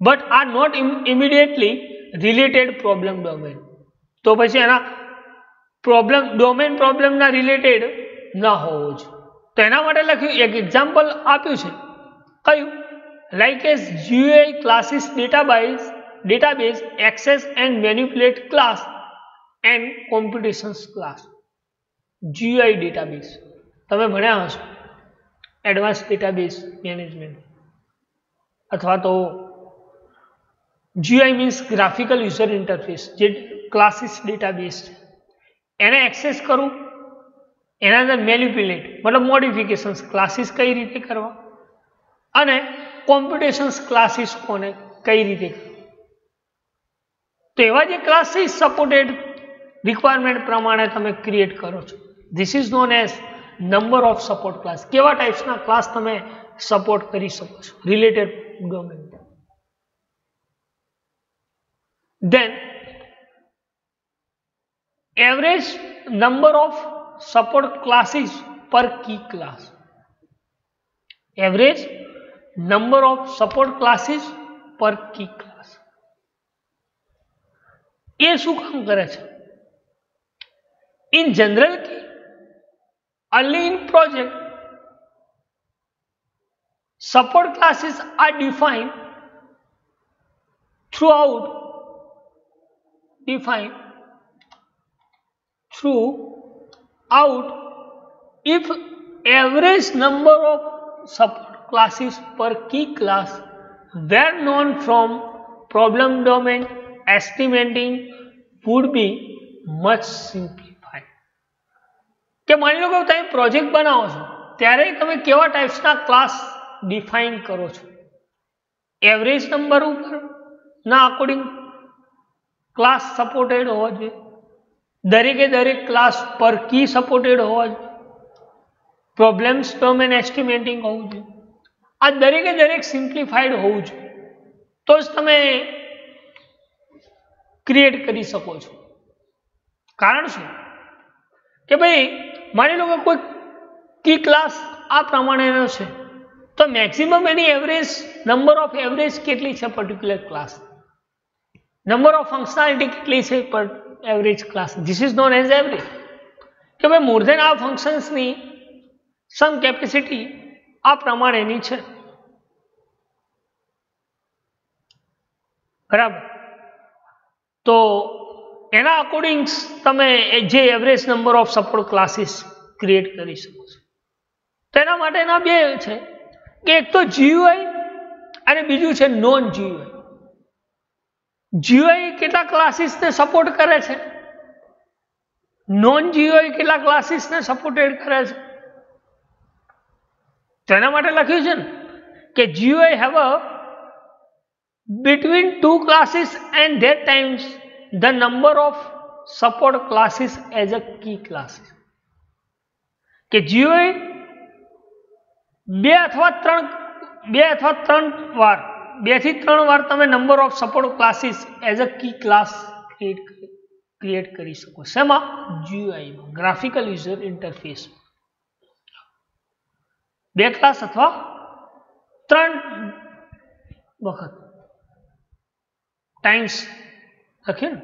Speaker 1: but are not immediately related problem domain. તો પછી એના પ્રોબ્લેમના રિલેટેડ ના હોવો જોઈએ. તો એના માટે લખ્યું, એક એક્ઝામ્પલ આપ્યું છે. કયું? Like as GUI classes database access and manipulate class and computations class. GUI database તમે ભણ્યા હશો. એડવાન્સ ડેટાબેઝ મેનેજમેન્ટ, અથવા તો GUI means graphical user interface, જે ક્લાસીસ ડેટાબેઝ છે એને એક્સેસ કરું, એના અંદર મેનિપ્યુલેટ મતલબ મોડિફિકેશન્સ ક્લાસીસ કઈ રીતે કરવા અને કોમ્પ્યુટેશન્સ ક્લાસીસ કોને કઈ રીતે કરવા. તો એવા જે ક્લાસીસ સપોર્ટેડ રિક્વાયરમેન્ટ પ્રમાણે તમે ક્રિએટ કરો છો. This is known as number of support class. કેવા ટાઈપ્સના ક્લાસ તમે સપોર્ટ કરી શકો છો related domain. Then average number of support classes per key class. Average number of support classes per key class. એ શું કામ કરે છે? In general, early in project, support classes are defined throughout if average number of support classes per key class were known from problem domain, estimating would be much simplified. કે માની લો કે તમે project બનાવો છો ત્યારે તમે કેવા ટાઈપ્સના ક્લાસ ડિફાઇન કરો છો? એવરેજ નંબર ઉપર ના અકોર્ડિંગ ક્લાસ સપોર્ટેડ હોવા જોઈએ, દરેકે દરેક ક્લાસ પર કી સપોર્ટેડ હોવા જોઈએ, પ્રોબ્લેમ્સ ડોમેન એસ્ટિમેટિંગ હોવું જોઈએ, આ દરેકે દરેક સિમ્પ્લિફાઈડ હોવું જોઈએ, તો જ તમે ક્રિએટ કરી શકો છો. કારણ શું કે ભાઈ માની લો કે કોઈ કી ક્લાસ આ પ્રમાણેનો છે તો maximum any average number of average કેટલી છે particular class, number of functionality કેટલી છે પર average class. This is known as average. કે ભાઈ મોર ધેન આ ફંક્શન્સની સમ કેપેસિટી આ પ્રમાણેની છે, બરાબર. તો એના અકોર્ડિંગ તમે જે average number of support classes create કરી શકો છો. તેના માટેના બે છે કે એક તો GUI અને બીજું છે નોન GUI. GUI કેટલા ક્લાસીસને સપોર્ટ કરે છે, નોન GUI કેટલા ક્લાસીસને સપોર્ટેડ કરે છે. તેના માટે લખ્યું છે ને કે GUI have a between two classes and that times the number of support classes as a key classes. કે GUI બે અથવા ત્રણ વાર તમે number of support classes as a key class create કરી શકો. શેમાં? GUI માં, ગ્રાફિકલ યુઝર ઇન્ટરફેસ. બે ક્લાસ અથવા ત્રણ વખત ટાઈમ્સ લખ્યું ને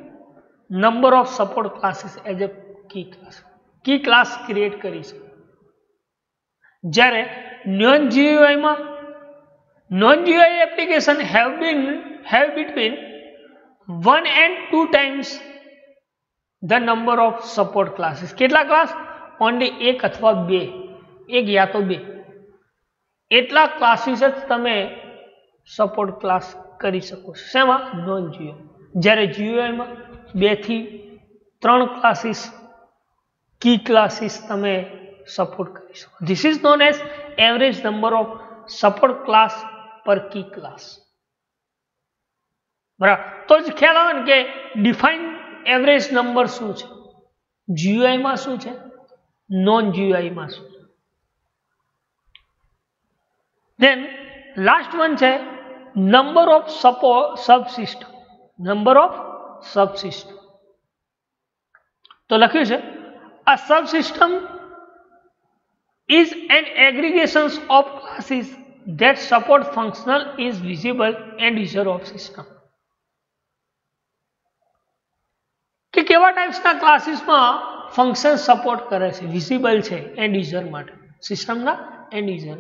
Speaker 1: number of support classes as a key class create કરી શકો. જ્યારે non GUI application have between 1 and 2 times the number of support classes. કેટલા ક્લાસ? ઓનલી એક અથવા બે, એક યા તો બે, એટલા ક્લાસીસ જ તમે સપોર્ટ ક્લાસ કરી શકો છો. શેમાં? Non GUI. જ્યારે GUI માં 2 થી 3 ક્લાસીસ કી ક્લાસીસ તમે સપોર્ટ કરી શકો. This is known as average number of support class પર કી ક્લાસ. બરાબર. તો જ ખ્યાલ આવે ને કે ડિફાઇન એવરેજ નંબર શું છે, GUI માં શું છે, નોન GUI માં શું છે. દેન લાસ્ટ વન છે number of subsystem. Number of subsystem તો લખ્યું છે a subsystem is an aggregation of classes that support functional is visible end user of system. કે કેવા ટાઈપ્સના ક્લાસીસમાં ફંક્શન સપોર્ટ કરે છે, વિઝિબલ છે એન્ડ યુઝર માટે, સિસ્ટમના એન્ડ યુઝર.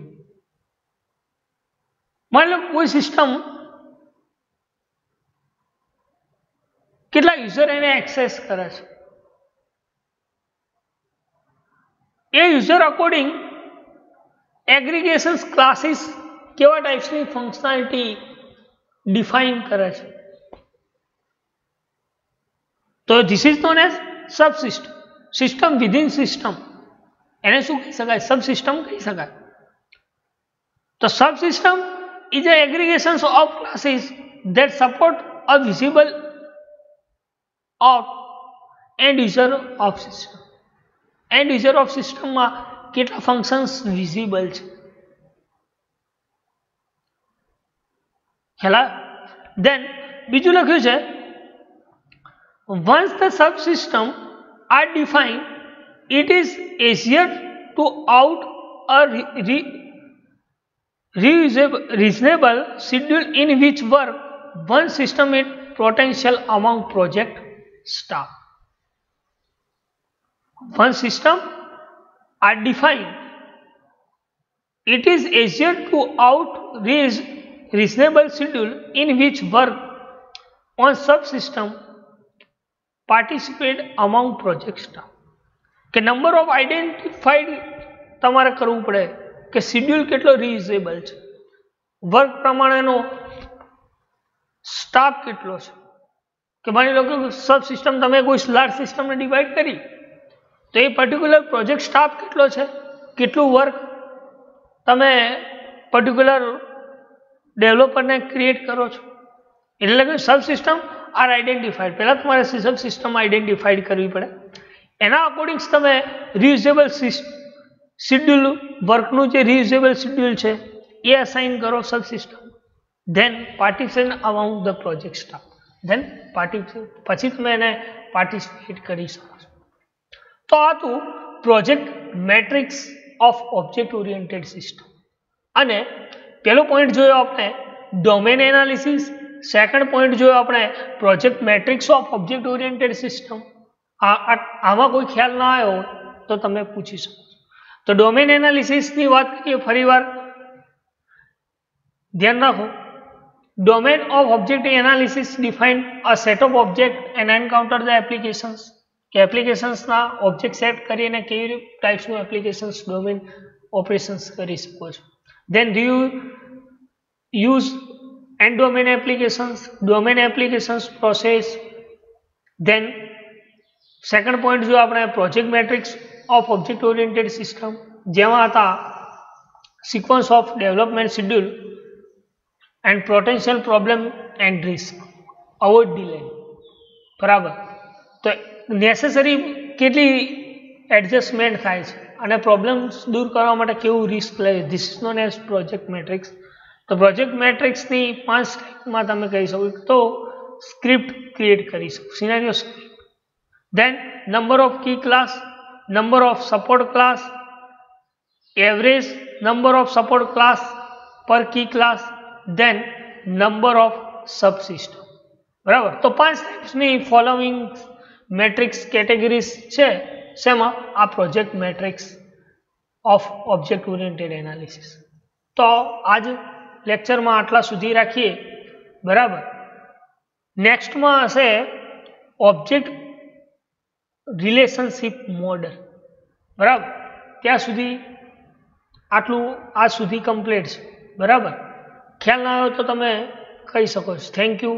Speaker 1: માની લો કોઈ સિસ્ટમ કેટલા યુઝર એને એક્સેસ કરે છે, એ યુઝર અકોર્ડિંગ એગ્રીગેશન ક્લાસીસ કેવા ટાઈપ્સની ફંક્શનાલિટી ડિફાઇન કરે છે? તો this is known as subsystem. System within system એને શું કહી શકાય? સબસિસ્ટમ કહી શકાય. તો subsystem is a aggregations of classes that support a visible of end user of system. End user of system માં કેટલા ફંક્શન્સ વિઝિબલ છે? હેલા દેન બીજું લખ્યું છે once the subsystem are defined it is easier to out a reasonable schedule in which work one system is potential among project staff. Once system are defined, it is easier to out reasonable schedule in which work on subsystem participate among project staff. કે number of identified તમારે કરવું પડે કે schedule કેટલો reusable છે, work પ્રમાણેનો staff કેટલો છે. કે માની લો કે સબ સિસ્ટમ તમે કોઈ લાર્જ સિસ્ટમને ડિવાઈડ કરી તો એ પર્ટિક્યુલર પ્રોજેક્ટ સ્ટાફ કેટલો છે, કેટલું વર્ક તમે પર્ટિક્યુલર ડેવલપરને ક્રિએટ કરો છો. એટલે કે સબ સિસ્ટમ આર આઈડેન્ટિફાઈડ. પહેલાં તમારે સબ સિસ્ટમ આઈડેન્ટિફાઈડ કરવી પડે. એના અકોર્ડિંગ્સ તમે રિયુઝેબલ શેડ્યુલ વર્કનું જે રિયુઝેબલ શેડ્યુલ છે એ અસાઇન કરો subsystem. Then participation among the project staff. Then પછી તમે એને પાર્ટિસિપેટ કરી શકો છો. તો આ હતું project metrics of object oriented system. અને પહેલો પોઈન્ટ જોયો આપણે ડોમેન એનાલિસિસ, સેકન્ડ પોઈન્ટ જોયો આપણે project metrics of object oriented system. આમાં કોઈ ખ્યાલ ના આવ્યો તો તમે પૂછી શકો. તો ડોમેન એનાલિસિસની વાત કરીએ ફરીવાર ધ્યાન રાખો. Domain of object analysis define a set of object and encounter the applications. કે એપ્લિકેશન્સના ઓબ્જેક્ટ સેટ કરીને કેવી ટાઈપ્સનું એપ્લિકેશન્સ ડોમેન ઓપરેશન્સ કરી શકો છો. Then use and domain applications, domain applications process. Then second point જો આપણે project metrics of object oriented system, જેમાં હતા sequence of development schedule and potential problem and risk, avoid delay. બરાબર. તો necessary કેટલી એડજસ્ટમેન્ટ થાય છે અને પ્રોબ્લેમ્સ દૂર કરવા માટે કેવું રિસ્ક લે, this is known as project matrix. તો પ્રોજેક્ટ મેટ્રિક્સની 5 ટાઈપમાં તમે કહી શકો. તો સ્ક્રિપ્ટ ક્રિએટ કરી શકો, scenario script. Then number of key class, number of support class, average number of support class per key class, then number of subsystem. બરાબર. તો 5 ટાઈપ્સની ફોલોઈંગ મેટ્રિક્સ કેટેગરીઝ છે શેમાં? આ project metrics of object oriented analysis. તો આજ લેક્ચરમાં આટલા સુધી રાખીએ. બરાબર. નેક્સ્ટમાં હશે ઓબ્જેક્ટ રિલેશનશિપ મોડલ. બરાબર. ત્યાં સુધી આટલું આજ સુધી કમ્પ્લીટ છે. બરાબર. ખ્યાલ ના આવ્યો તો તમે કહી શકો છો. Thank you.